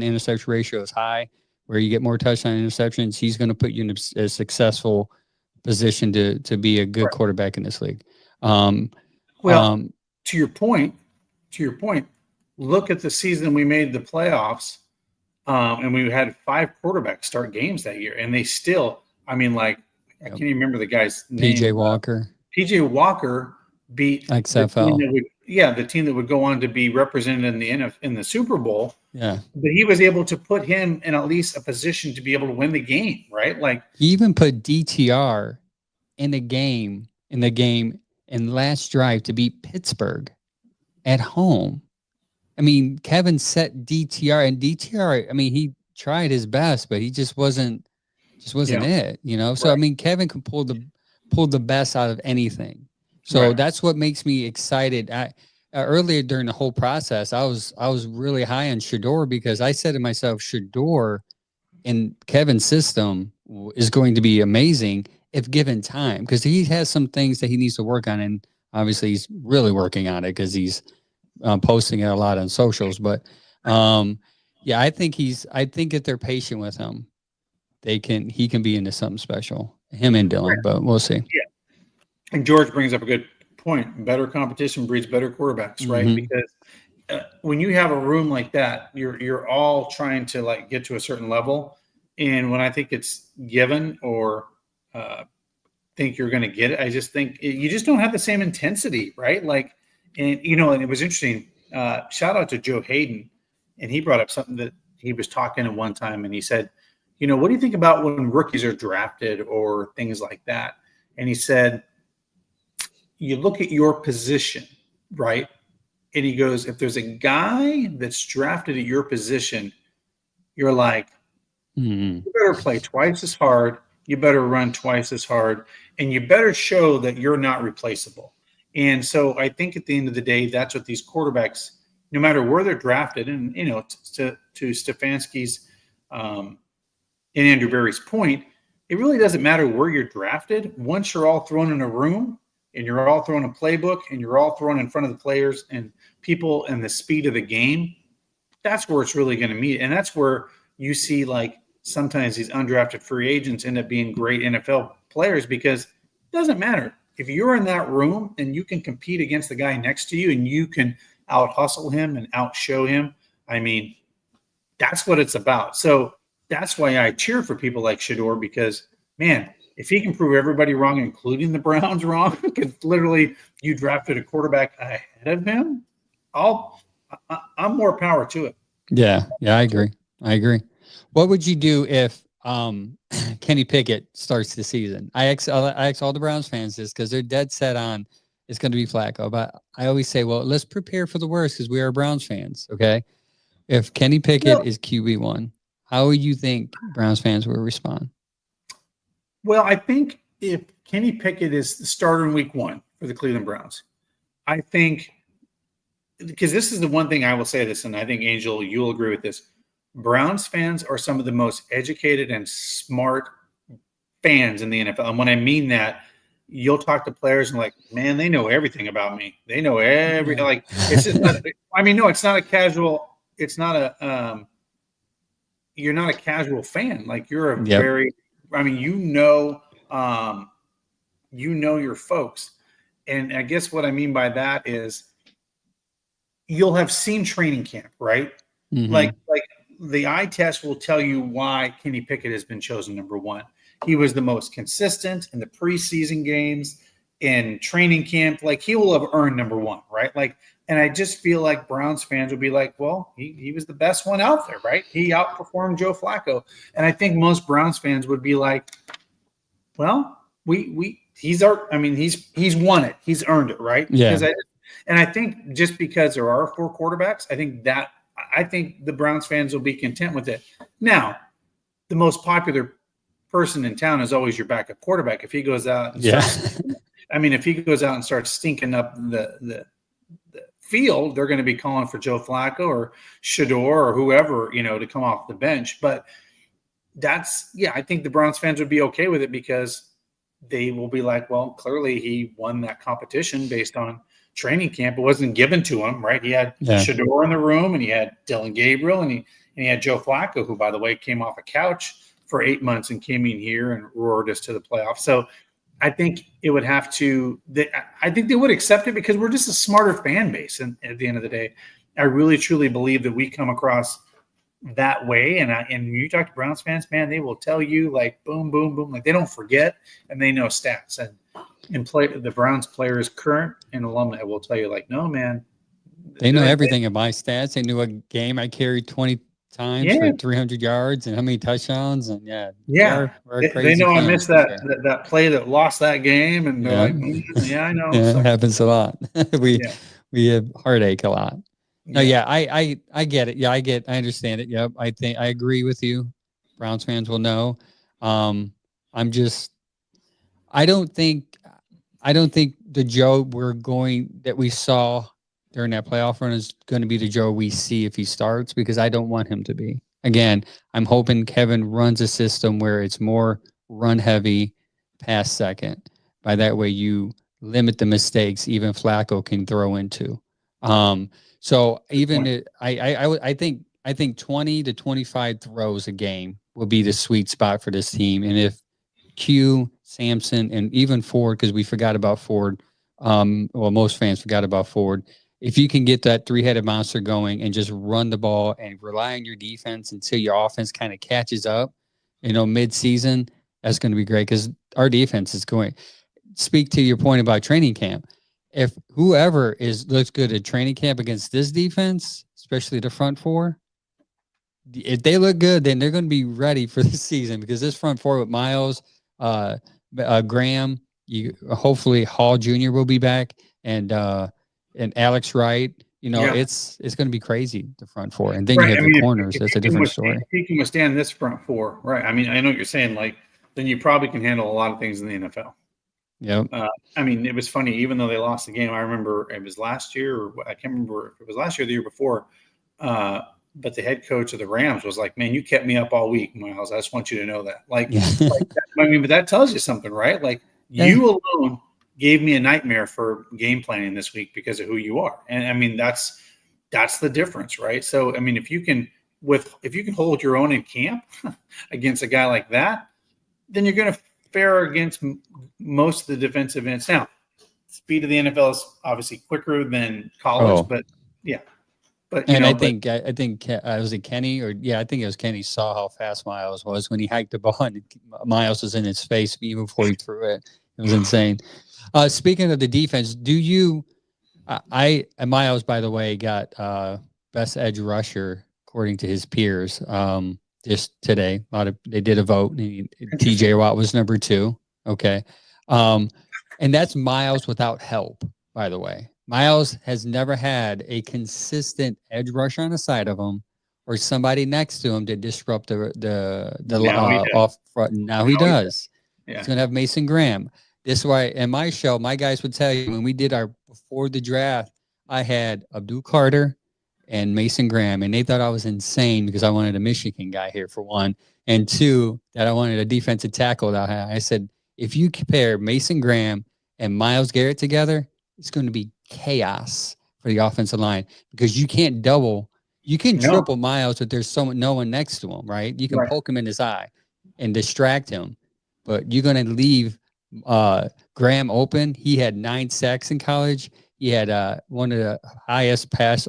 interception ratio is high, where you get more touchdown interceptions, he's going to put you in a successful position to be a good quarterback in this league. To your point, look at the season we made the playoffs, and we had 5 quarterbacks start games that year, and they still, I can't even remember the guy's name. PJ Walker PJ Walker beat XFL. the team that would go on to be represented in the Super Bowl. Yeah. But he was able to put him in at least a position to be able to win the game, right? Like he even put DTR in the game in last drive to beat Pittsburgh at home. I mean, Kevin set DTR, and DTR, I mean, he tried his best, but he just wasn't it, you know? So, Right. I mean, Kevin could pull the best out of anything. So that's what makes me excited. Earlier during the whole process, I was really high on Shador because I said to myself, Shador in Kevin's system is going to be amazing if given time, because he has some things that he needs to work on, and obviously he's really working on it because he's posting it a lot on socials. But yeah, I think if they're patient with him, he can be into something special. Him and Dylan, but we'll see. Yeah. And George brings up a good point. Better competition breeds better quarterbacks, right? Because when you have a room like that, you're all trying to like get to a certain level, and when I think it's given or think you're going to get it, I just think you just don't have the same intensity, right? Like, and and it was interesting. Shout out to Joe Hayden, and he brought up something that he was talking at one time, and he said, what do you think about when rookies are drafted or things like that? And he said, you look at your position, right? And he goes, if there's a guy that's drafted at your position, you're like, you better play twice as hard, you better run twice as hard, and you better show that you're not replaceable. And so I think at the end of the day, that's what these quarterbacks, no matter where they're drafted, and to Stefanski's and Andrew Berry's point, it really doesn't matter where you're drafted. Once you're all thrown in a room and you're all thrown a playbook and you're all thrown in front of the players and people and the speed of the game, that's where it's really going to meet. And that's where you see like sometimes these undrafted free agents end up being great NFL players, because it doesn't matter. If you're in that room and you can compete against the guy next to you and you can out hustle him and out show him, I mean, that's what it's about. So that's why I cheer for people like Shador, because, man, if he can prove everybody wrong, including the Browns wrong, because literally you drafted a quarterback ahead of him, I'm more power to it. Yeah, I agree. What would you do if Kenny Pickett starts the season? I ask all the Browns fans this because they're dead set on it's going to be Flacco. But I always say, well, let's prepare for the worst because we are Browns fans, okay? If Kenny Pickett is QB1, how would you think Browns fans will respond? Well, I think if Kenny Pickett is the starter in week 1 for the Cleveland Browns, I think, because this is the one thing I will say this, and I think, Angel, you'll agree with this, Browns fans are some of the most educated and smart fans in the NFL. And when I mean that, you'll talk to players and like, man, they know everything about me. They know everything. Like, it's just not, I mean, no, it's not a casual, it's not a, you're not a casual fan. Like, you're a very, I mean, you know your folks. And I guess what I mean by that is you'll have seen training camp, right? Like the eye test will tell you why Kenny Pickett has been chosen number 1. He was the most consistent in the preseason games, in training camp. Like, he will have earned number 1, right? Like, and I just feel like Browns fans will be like, well, he was the best one out there, right? He outperformed Joe Flacco. And I think most Browns fans would be like, well, he's won it. He's earned it, right? Yeah. And I think just because there are 4 quarterbacks, I think the Browns fans will be content with it. Now, the most popular person in town is always your backup quarterback. If he goes out and if he goes out and starts stinking up the field, they're going to be calling for Joe Flacco or Shador or whoever, to come off the bench. But I think the Browns fans would be okay with it because they will be like, well, clearly he won that competition based on training camp. It wasn't given to him, right? He had Shador in the room, and he had Dylan Gabriel, and he had Joe Flacco, who, by the way, came off a couch for 8 months and came in here and roared us to the playoffs. So I think it would have to – I think they would accept it because we're just a smarter fan base. And at the end of the day, I really, truly believe that we come across that way. And you talk to Browns fans, man, they will tell you, like, boom, boom, boom. Like, they don't forget, and they know stats. And And the Browns players, current and alumni, will tell you, like, no, man. They know everything of my stats. They knew a game I carried 20 times for 300 yards and how many touchdowns. And we're they know I missed that, sure. that play that lost that game, and they're like, I know. It happens a lot. we have heartache a lot. No, I get it. I understand it. Yep, I agree with you. Browns fans will know. I don't think the Joe that we saw during that playoff run is going to be the Joe we see if he starts, because I don't want him to be. Again, I'm hoping Kevin runs a system where it's more run heavy, pass second. By that way, you limit the mistakes even Flacco can throw into. So even I think 20 to 25 throws a game will be the sweet spot for this team. And if Q, Sampson, and even Ford, because we forgot about Ford, most fans forgot about Ford. If you can get that three-headed monster going and just run the ball and rely on your defense until your offense kind of catches up, mid-season, that's going to be great, because our defense is going. Speak to your point about training camp. If whoever looks good at training camp against this defense, especially the front four, if they look good, then they're going to be ready for the season, because this front four with Miles, Graham, hopefully Hall Jr. will be back, and Alex Wright. It's going to be crazy, the front four, and then you have the corners. That's a different story. If you can withstand this front four, right? I mean, I know what you're saying. Like, then you probably can handle a lot of things in the NFL. Yeah. I mean, it was funny. Even though they lost the game, I remember it was last year, or I can't remember if it was last year or the year before. But the head coach of the Rams was like, "Man, you kept me up all week, Miles. I just want you to know that." But that tells you something, right? Like, you alone gave me a nightmare for game planning this week because of who you are. And I mean, that's the difference, right? So, I mean, if you can hold your own in camp against a guy like that, then you're going to fare against most of the defensive ends. Now, speed of the NFL is obviously quicker than college, but yeah. But I think was it Kenny I think it was Kenny saw how fast Miles was when he hiked the ball and Miles was in his face even before he threw it. It was insane. Speaking of the defense, Miles, by the way, got best edge rusher according to his peers just today. They did a vote. And TJ Watt was number 2. Okay. And that's Miles without help, by the way. Miles has never had a consistent edge rusher on the side of him or somebody next to him to disrupt the off front. Now he does. Yeah. He's going to have Mason Graham. This is why in my show, my guys would tell you when we did our before the draft, I had Abdul Carter and Mason Graham, and they thought I was insane because I wanted a Michigan guy here for one, and 2 that I wanted a defensive tackle. I said, if you compare Mason Graham and Myles Garrett together, it's going to be chaos for the offensive line, because you can't triple Myles, but there's no one next to him, right? You can poke him in his eye and distract him, but you're going to leave Graham open. He had 9 sacks in college. He had one of the highest pass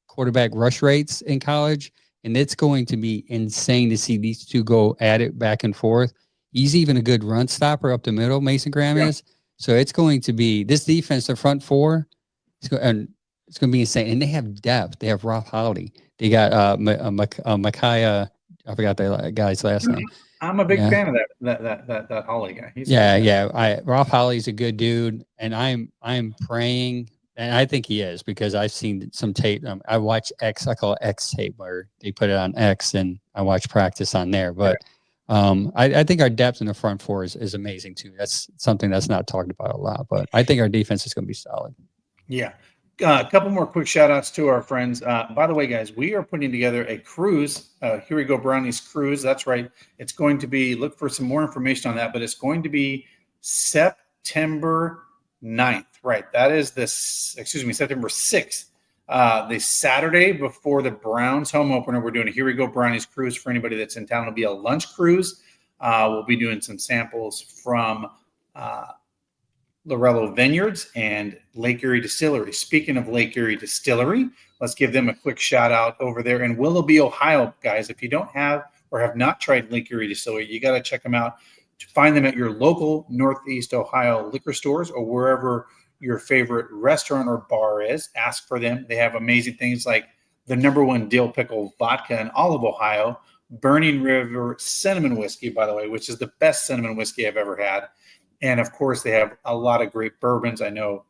quarterback rush rates in college, and it's going to be insane to see these two go at it back and forth. He's even a good run stopper up the middle, Mason Graham is. So it's going to be this defense, the front four, it's going to be insane. And they have depth. They have Rob Howley. They got Micaiah. I forgot that guy's last name. I'm a big fan of that Howley guy. Rob Howley's a good dude, and I'm praying, and I think he is, because I've seen some tape. I watch X. I call it X tape, where they put it on X, and I watch practice on there. But I think our depth in the front four is amazing too. That's something that's not talked about a lot, but I think our defense is going to be solid. Yeah. A couple more quick shout outs to our friends. By the way, guys, we are putting together a cruise. Here we go, Brownies cruise. That's right. It's going to be, look for some more information on that, but it's going to be September 9th. Right. That is September 6th. The Saturday before the Browns home opener, we're doing a Here We Go Brownies cruise for anybody that's in town. It'll be a lunch cruise. We'll be doing some samples from Lorello Vineyards and Lake Erie Distillery. Speaking of Lake Erie Distillery, let's give them a quick shout out over there in Willoughby, Ohio, guys. If you don't have or have not tried Lake Erie Distillery, you got to check them out. Find them at your local Northeast Ohio liquor stores or wherever your favorite restaurant or bar is. Ask for them. They have amazing things like the #1 dill pickle vodka in all of Ohio, Burning River cinnamon whiskey, by the way, which is the best cinnamon whiskey I've ever had. And of course, they have a lot of great bourbons. I know,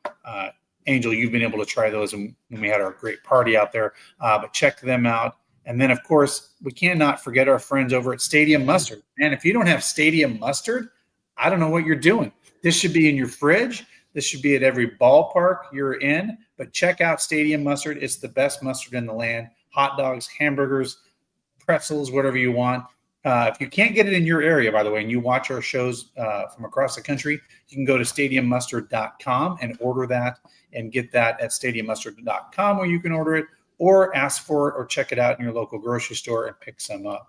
Angel, you've been able to try those when we had our great party out there, but check them out. And then, of course, we cannot forget our friends over at Stadium Mustard. And if you don't have Stadium Mustard, I don't know what you're doing. This should be in your fridge. This should be at every ballpark you're in. But check out Stadium Mustard. It's the best mustard in the land. Hot dogs, hamburgers, pretzels, whatever you want. If you can't get it in your area, by the way, and you watch our shows from across the country, you can go to stadiummustard.com and order that and get that at stadiummustard.com where you can order it, or ask for it or check it out in your local grocery store and pick some up.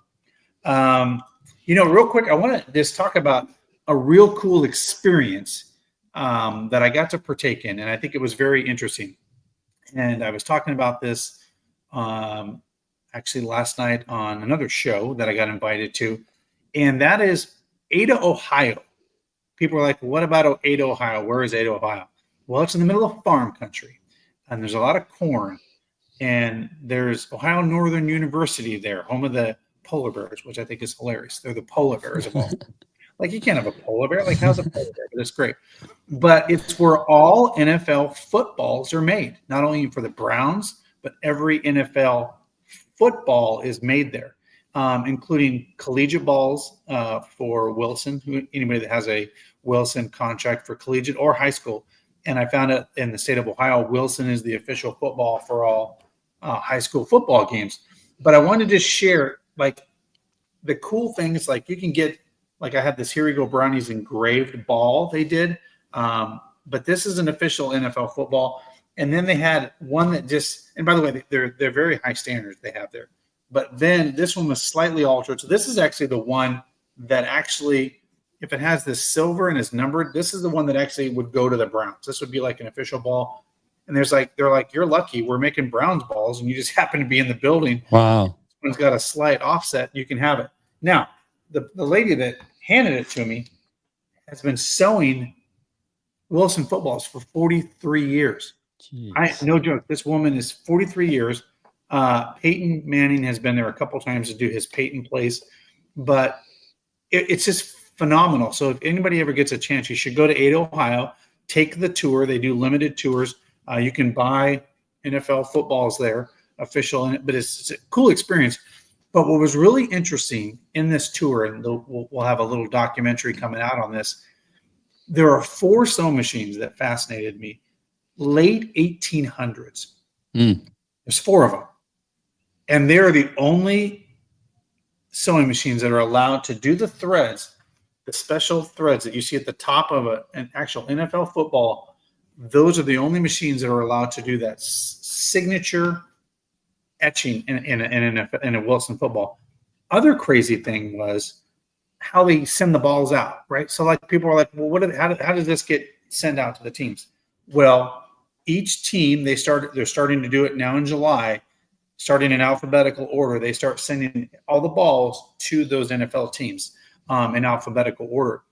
Real quick, I want to just talk about a real cool experience that I got to partake in, and I think it was very interesting. And I was talking about this actually last night on another show that I got invited to, and that is Ada, Ohio. People are like, what about Ada, Ohio? Where is Ada, Ohio? Well, it's in the middle of farm country, and there's a lot of corn, and there's Ohio Northern University there, home of the polar bears, which I think is hilarious. They're the polar bears of all. Like, you can't have a polar bear. Like, how's a polar bear? But it's great. But it's where all NFL footballs are made, not only for the Browns, but every NFL football is made there, including collegiate balls for Wilson, anybody that has a Wilson contract for collegiate or high school. And I found out in the state of Ohio, Wilson is the official football for all high school football games. But I wanted to share, like, the cool things. Like, you can get, like, I had this Here We Go Brownies engraved ball they did. But this is an official NFL football. And then they had one that just, and by the way, they're very high standards they have there. But then this one was slightly altered. So this is actually the one that actually, if it has this silver and is numbered, this is the one that actually would go to the Browns. This would be like an official ball. And they're like, you're lucky. We're making Browns balls, and you just happen to be in the building. Wow. This one's got a slight offset. You can have it. Now, the lady that handed it to me has been sewing Wilson footballs for 43 years. No joke. This woman is 43 years. Peyton Manning has been there a couple times to do his Peyton Place, but it's just phenomenal. So if anybody ever gets a chance, you should go to Ada, Ohio, take the tour. They do limited tours. You can buy NFL footballs there, official, but it's a cool experience. But what was really interesting in this tour, and we'll have a little documentary coming out on this, there are 4 sewing machines that fascinated me. Late 1800s. There's 4 of them. And they're the only sewing machines that are allowed to do the threads, the special threads that you see at the top of an actual NFL football. Those are the only machines that are allowed to do that signature etching in a Wilson football. Other crazy thing was how they send the balls out, right? So, like, people are like, well, how does this get sent out to the teams? Well, each team, they're starting to do it now in July, starting in alphabetical order. They start sending all the balls to those NFL teams in alphabetical order.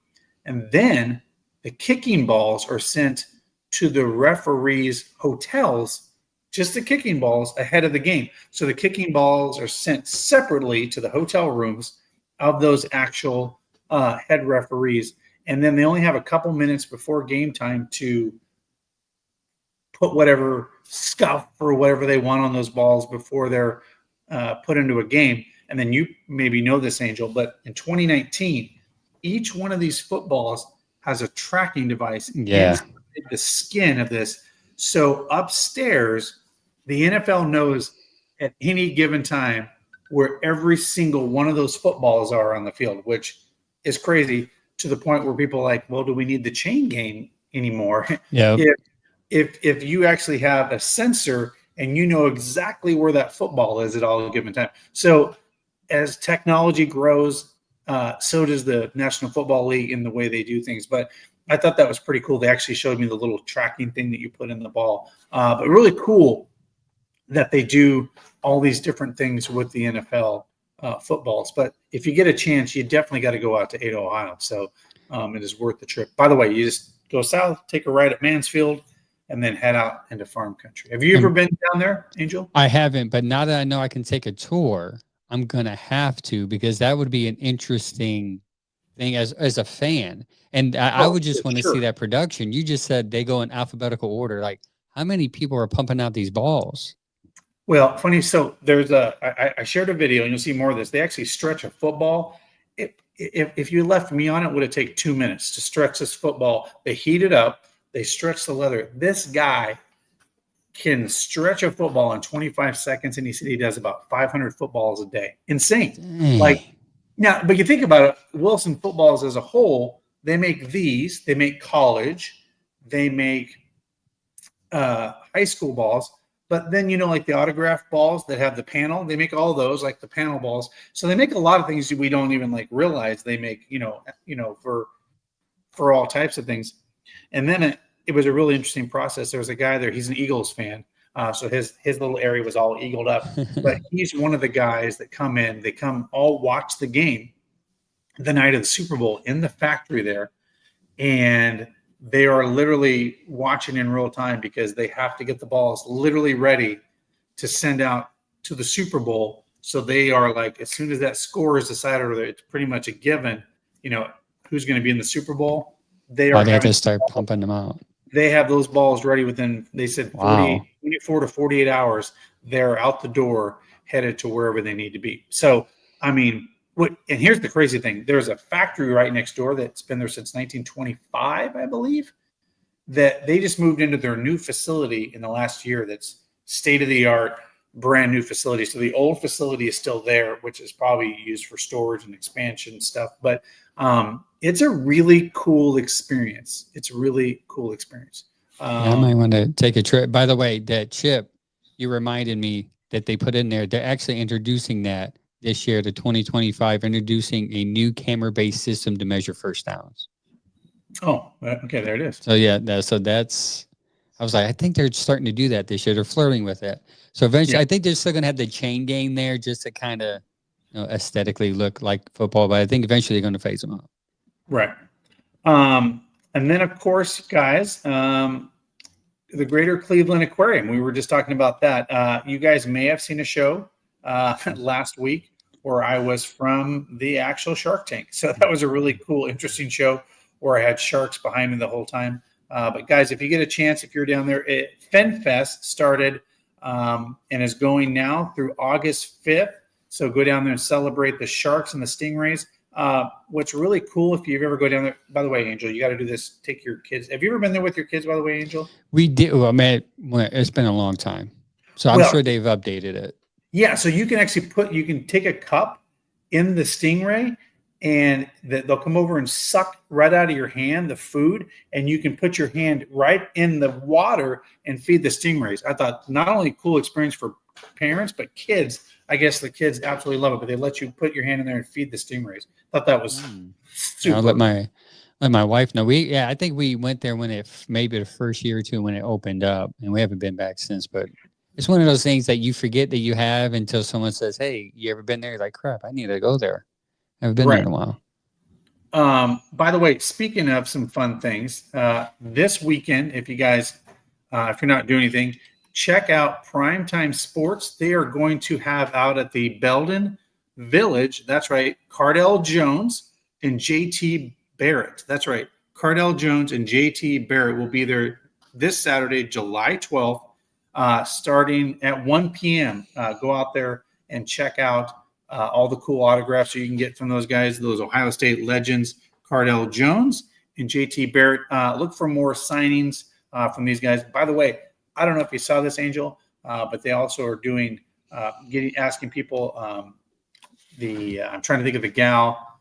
And then the kicking balls are sent to the referees' hotels, just the kicking balls ahead of the game. So the kicking balls are sent separately to the hotel rooms of those actual head referees. And then they only have a couple minutes before game time to put whatever scuff or whatever they want on those balls before they're put into a game. And then you maybe know this, Angel, but in 2019, each one of these footballs has a tracking device inside the skin of this. So upstairs, the NFL knows at any given time where every single one of those footballs are on the field, which is crazy, to the point where people are like, well, do we need the chain game anymore? Yeah. If you actually have a sensor and you know exactly where that football is at all given time. So as technology grows, so does the National Football League in the way they do things. But I thought that was pretty cool. They actually showed me the little tracking thing that you put in the ball. But really cool that they do all these different things with the NFL footballs. But if you get a chance, you definitely got to go out to Ada, Ohio. So it is worth the trip. By the way, you just go south, take a ride at Mansfield, and then head out into farm country. Have you ever been down there, Angel? I haven't, but now that I know I can take a tour, I'm gonna have to, because that would be an interesting thing as a fan. And I would just want to see that production. You just said they go in alphabetical order. Like, how many people are pumping out these balls? Well, funny. So there's I shared a video, and you'll see more of this. They actually stretch a football. If you left me on it, would it take 2 minutes to stretch this football? They heat it up. They stretch the leather. This guy can stretch a football in 25 seconds, and he said he does about 500 footballs a day. Insane. Dang. Like, now, but you think about it, Wilson footballs as a whole, they make these, they make college, they make high school balls, but then, like the autograph balls that have the panel, they make all those, like the panel balls. So they make a lot of things we don't even realize they make, for all types of things. And then it was a really interesting process. There was a guy there, he's an Eagles fan. So his little area was all eagled up, but he's one of the guys that come in. They come all watch the game the night of the Super Bowl in the factory there, and they are literally watching in real time because they have to get the balls literally ready to send out to the Super Bowl. So they are as soon as that score is decided, or it's pretty much a given, who's going to be in the Super Bowl. They have to start pumping them out. They have those balls ready within, they said, 24 to 48 hours. They're out the door, headed to wherever they need to be. So, I mean, and here's the crazy thing. There's a factory right next door that's been there since 1925, I believe, that they just moved into their new facility in the last year that's state-of-the-art, brand new facility. So the old facility is still there, which is probably used for storage and expansion stuff. But it's a really cool experience. I might want to take a trip. By the way, that chip, you reminded me that they put in there. They're actually introducing that this year to 2025, introducing a new camera-based system to measure first downs. Oh, okay, there it is. So yeah, I was like, I think they're starting to do that this year. They're flirting with it. So eventually, I think they're still going to have the chain game there just to kind of aesthetically look like football. But I think eventually they're going to phase them out. Right. And then, of course, guys, the Greater Cleveland Aquarium. We were just talking about that. You guys may have seen a show last week where I was from the actual Shark Tank. So that was a really cool, interesting show where I had sharks behind me the whole time. But guys, if you get a chance, if you're down there, FenFest started and is going now through August 5th. So go down there and celebrate the sharks and the stingrays. What's really cool, if you ever go down there, by the way, Angel, you got to do this. Take your kids. Have you ever been there with your kids, by the way, Angel? We did. Well, man, it's been a long time. So I'm sure they've updated it. Yeah. So you can actually you can take a cup in the stingray, and they'll come over and suck right out of your hand the food, and you can put your hand right in the water and feed the stingrays. I thought not only a cool experience for parents, but kids. I guess the kids absolutely love it, but they let you put your hand in there and feed the stingrays. Thought that was super. I'll let my wife know. I think we went there when maybe the first year or two when it opened up, and we haven't been back since. But it's one of those things that you forget that you have until someone says, "Hey, you ever been there?" You're like, crap, I need to go there. I haven't been there in a while. By the way, speaking of some fun things, this weekend, if you guys, if you're not doing anything, check out Primetime Sports. They are going to have out at the Belden Village. That's right. Cardell Jones and JT Barrett. That's right. Cardell Jones and JT Barrett will be there this Saturday, July 12th, starting at 1 p.m. Go out there and check out all the cool autographs you can get from those guys, those Ohio State legends, Cardell Jones and JT Barrett. Look for more signings from these guys. By the way, I don't know if you saw this, Angel, but they also are doing asking people. I'm trying to think of the gal,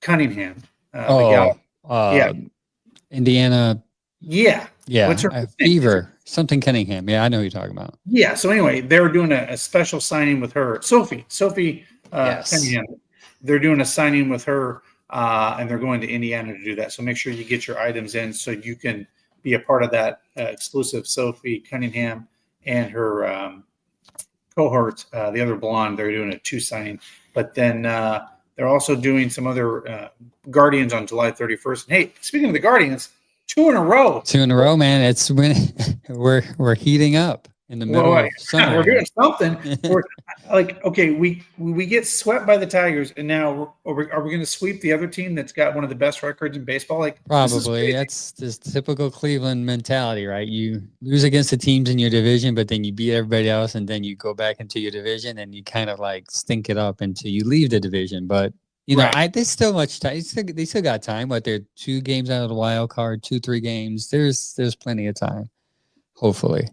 Cunningham. The gal. Indiana. Yeah. What's her Fever? Something Cunningham. Yeah, I know who you're talking about. Yeah. So anyway, they're doing a special signing with her, Sophie Cunningham. They're doing a signing with her, and they're going to Indiana to do that. So make sure you get your items in so you can be a part of that exclusive Sophie Cunningham and her cohort, the other blonde, they're doing a 2 signing, but then they're also doing some other Guardians on July 31st. And hey, speaking of the Guardians, 2 in a row. 2 in a row, man. It's when we're heating up in the middle of summer. We're doing something. We're like, okay, we get swept by the Tigers, and now are we going to sweep the other team that's got one of the best records in baseball? Like, Probably. That's this typical Cleveland mentality, right? You lose against the teams in your division, but then you beat everybody else, and then you go back into your division, and you kind of like stink it up until you leave the division. But you know, there's still much time. They still got time, but they're 2 games out of the wild card, 2-3 games. There's plenty of time, hopefully.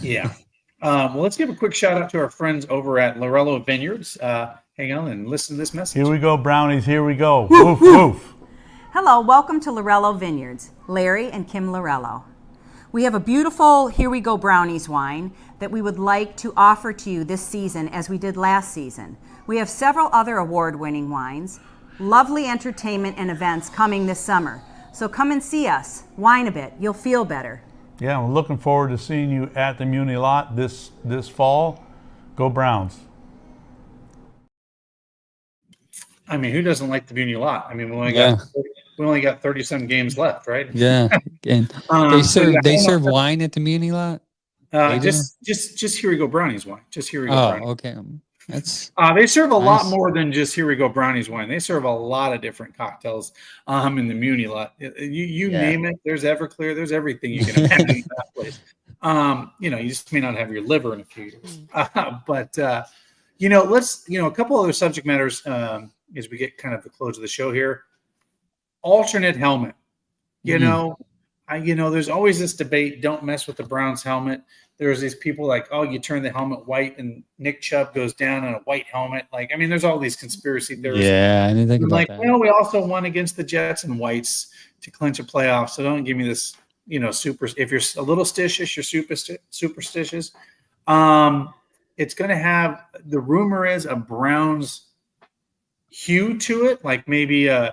Yeah. Well, let's give a quick shout out to our friends over at Lorello Vineyards. Hang on and listen to this message. Here we go, Brownies. Here we go. Woof, woof. Hello, welcome to Lorello Vineyards, Larry and Kim Lorello. We have a beautiful Here We Go Brownies wine that we would like to offer to you this season as we did last season. We have several other award-winning wines, lovely entertainment and events coming this summer. So come and see us, wine a bit, you'll feel better. Yeah, we're looking forward to seeing you at the Muni lot this fall. Go Browns. I mean, who doesn't like the Muni lot? I mean, we only got 30-some games left, right? Yeah, and they serve wine at the Muni lot. Just Here We Go Brownies wine. Just Here We Go. Brownies. Okay. That's they serve a nice. lot more than just Here We Go Brownies wine. They serve a lot of different cocktails in the Muni lot. You name it. There's Everclear. There's everything you can imagine in that place. You know, you just may not have your liver in a few years. But you know, let's a couple other subject matters as we get kind of the close of the show here. Alternate helmet. You know, there's always this debate. Don't mess with the Browns helmet. There's these people like, oh, you turn the helmet white and Nick Chubb goes down in a white helmet. Like, I mean, there's all these conspiracy theories. Yeah, I didn't think about that. Well, we also won against the Jets in whites to clinch a playoff. So don't give me this, if you're a little stitious, you're superstitious. It's going to have, the rumor is, a Browns hue to it. Like maybe I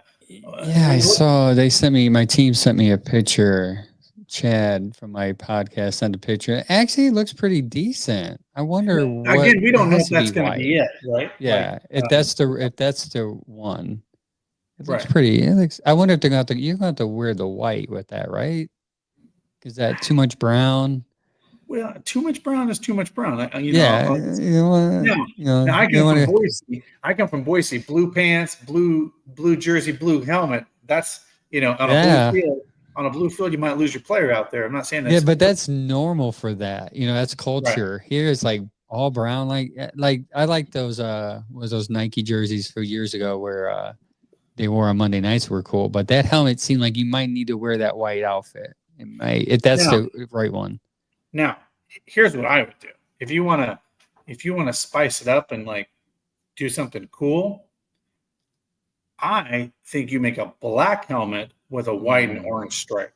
saw my team sent me a picture. Chad from my podcast sent a picture. Actually, it looks pretty decent. I wonder. Again, we don't know if that's going to be it, right? Yeah, if that's the one, it looks pretty. I wonder if they're going to. You're going to have to wear the white with that, right? Is that too much brown? Well, too much brown is too much brown. I come from Boise. Blue pants, blue jersey, blue helmet. That's on a blue field. On a blue field, you might lose your player out there. I'm not saying that. Yeah, but that's normal for that. That's culture. Right. Here it's like all brown. Like I like those those Nike jerseys for years ago where they wore on Monday nights were cool. But that helmet seemed like you might need to wear that white outfit. If that's the right one. Now, here's what I would do. If you wanna spice it up and like do something cool, I think you make a black helmet with a white and orange stripe.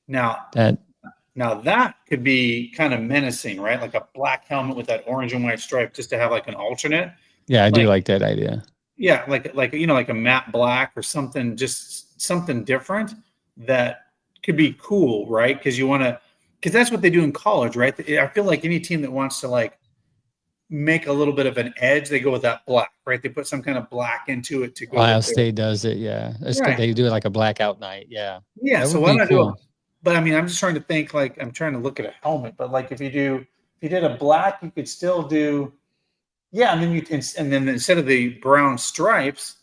Now that could be kind of menacing, right? Like a black helmet with that orange and white stripe, just to have like an alternate. Yeah, I do like that idea. Yeah, like a matte black or something, just something different that could be cool, right? Because that's what they do in college, right? I feel like any team that wants to like make a little bit of an edge, they go with that black, right? They put some kind of black into it to go. Ohio State does it, yeah. They do it like a blackout night, yeah. Yeah, so why not do it? But I mean, I'm just trying to think, like, I'm trying to look at a helmet, but like if you did a black, you could still do, and then instead of the brown stripes,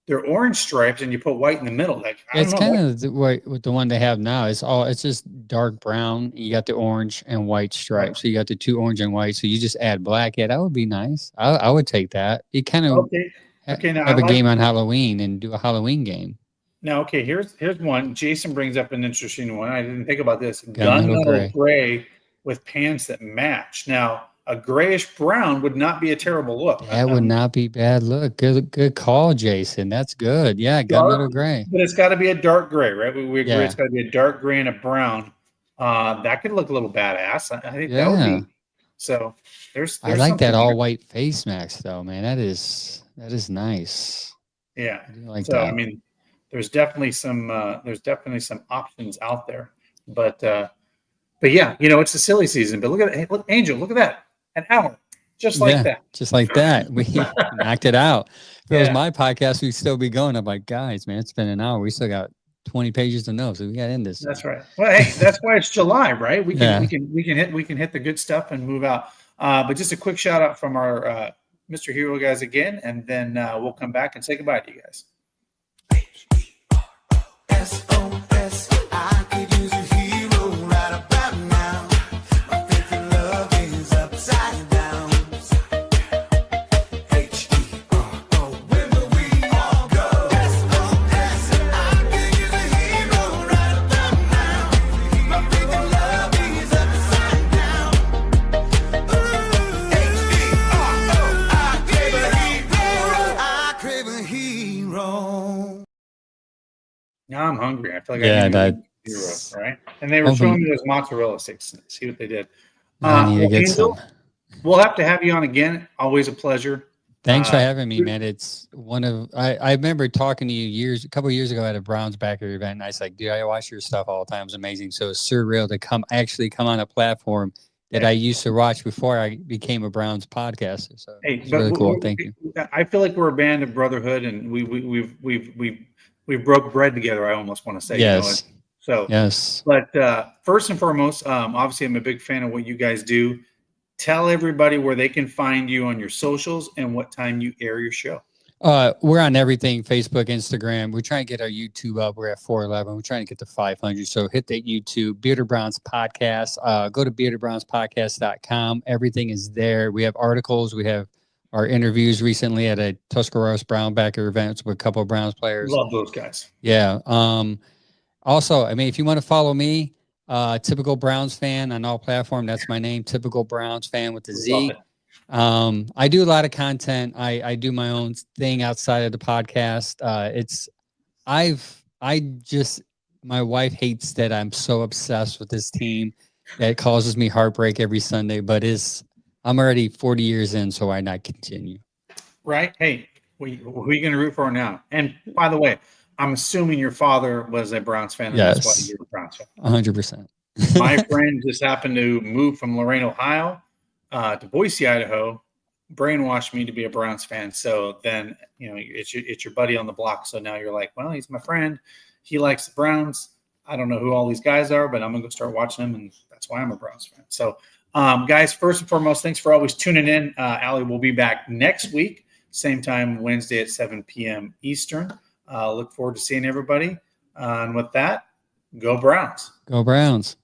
they're orange stripes, and you put white in the middle. Like it's kind of what the one they have now. It's just dark brown. You got the orange and white stripes. So you got the 2 orange and white. So you just add black. Yeah, that would be nice. I would take that. You kind of have a game on Halloween and do a Halloween game. Now, okay, here's one. Jason brings up an interesting one. I didn't think about this. Gunmetal gray with pants that match. Now, a grayish brown would not be a terrible look. That would not be bad look. Good call, Jason. That's good. Yeah, gunmetal gray. But it's got to be a dark gray, right? We agree it's got to be a dark gray and a brown. That could look a little badass. I think that would be. So there's I like that all white face mask though, man. That is nice. Yeah. I do like so that. I mean, there's definitely some options out there, but yeah, it's a silly season. But look, Angel, look at that. An hour, Just like that. Just like that. We knocked it out. If it was Yeah. my podcast, we'd still be going. I'm like, guys, man, it's been an hour. We still got 20 pages to know, so we got in this. That's right. Well, hey, that's why it's July, right? We Yeah. can hit the good stuff and move out. But just a quick shout out from our Mr. Hero guys again, and then we'll come back and say goodbye to you guys. SOS, I could use a hero right about now. My faith in love is upside down. H-E-R-O, where will we all go? SOS, I could use a hero right about now. My faith in love is upside down. H-E-R-O, I crave a hero. I crave a hero. Now I'm hungry. I feel like Yeah, I need that- a hero, right? And they were showing me those mozzarella sticks. See what they did. I need to get Angel, some. we'll have to have you on again. Always a pleasure. Thanks for having me, man. It's one of I remember talking to you a couple of years ago at a Browns backer event, and I was like, dude, I watch your stuff all the time. It's amazing. So it's surreal to come on a platform that I used to watch before I became a Browns podcaster. So Hey, it's really cool. Thank you. I feel like we're a band of brotherhood, and we broke bread together. I almost want to say, Yes. So Yes. But first and foremost, obviously, I'm a big fan of what you guys do. Tell everybody where they can find you on your socials and what time you air your show. We're on everything, Facebook, Instagram. We're trying to get our YouTube up. We're at 411. We're trying to get to 500. So hit that YouTube, Bearded Browns Podcast. Go to beardedbrownspodcast.com. Everything is there. We have articles. We have our interviews recently at a Tuscarawas Brown backer event with a couple of Browns players. Love those guys. Yeah. Also, I mean, if you want to follow me, Typical Browns Fan on all platforms, that's my name, Typical Browns Fan with the Z. I do a lot of content. I do my own thing outside of the podcast. My wife hates that I'm so obsessed with this team that causes me heartbreak every Sunday, but I'm already 40 years in, so why not continue? Right. Hey, who are you going to root for now? And by the way, I'm assuming your father was a Browns fan. And Yes. That's why you're a Browns fan. 100%. My friend just happened to move from Lorain, Ohio to Boise, Idaho, brainwashed me to be a Browns fan. So then, it's your buddy on the block. So now you're like, well, he's my friend. He likes the Browns. I don't know who all these guys are, but I'm going to go start watching them. And that's why I'm a Browns fan. So, guys, first and foremost, thanks for always tuning in. Allie will be back next week, same time, Wednesday at 7 p.m. Eastern. Look forward to seeing everybody. And with that, go Browns. Go Browns.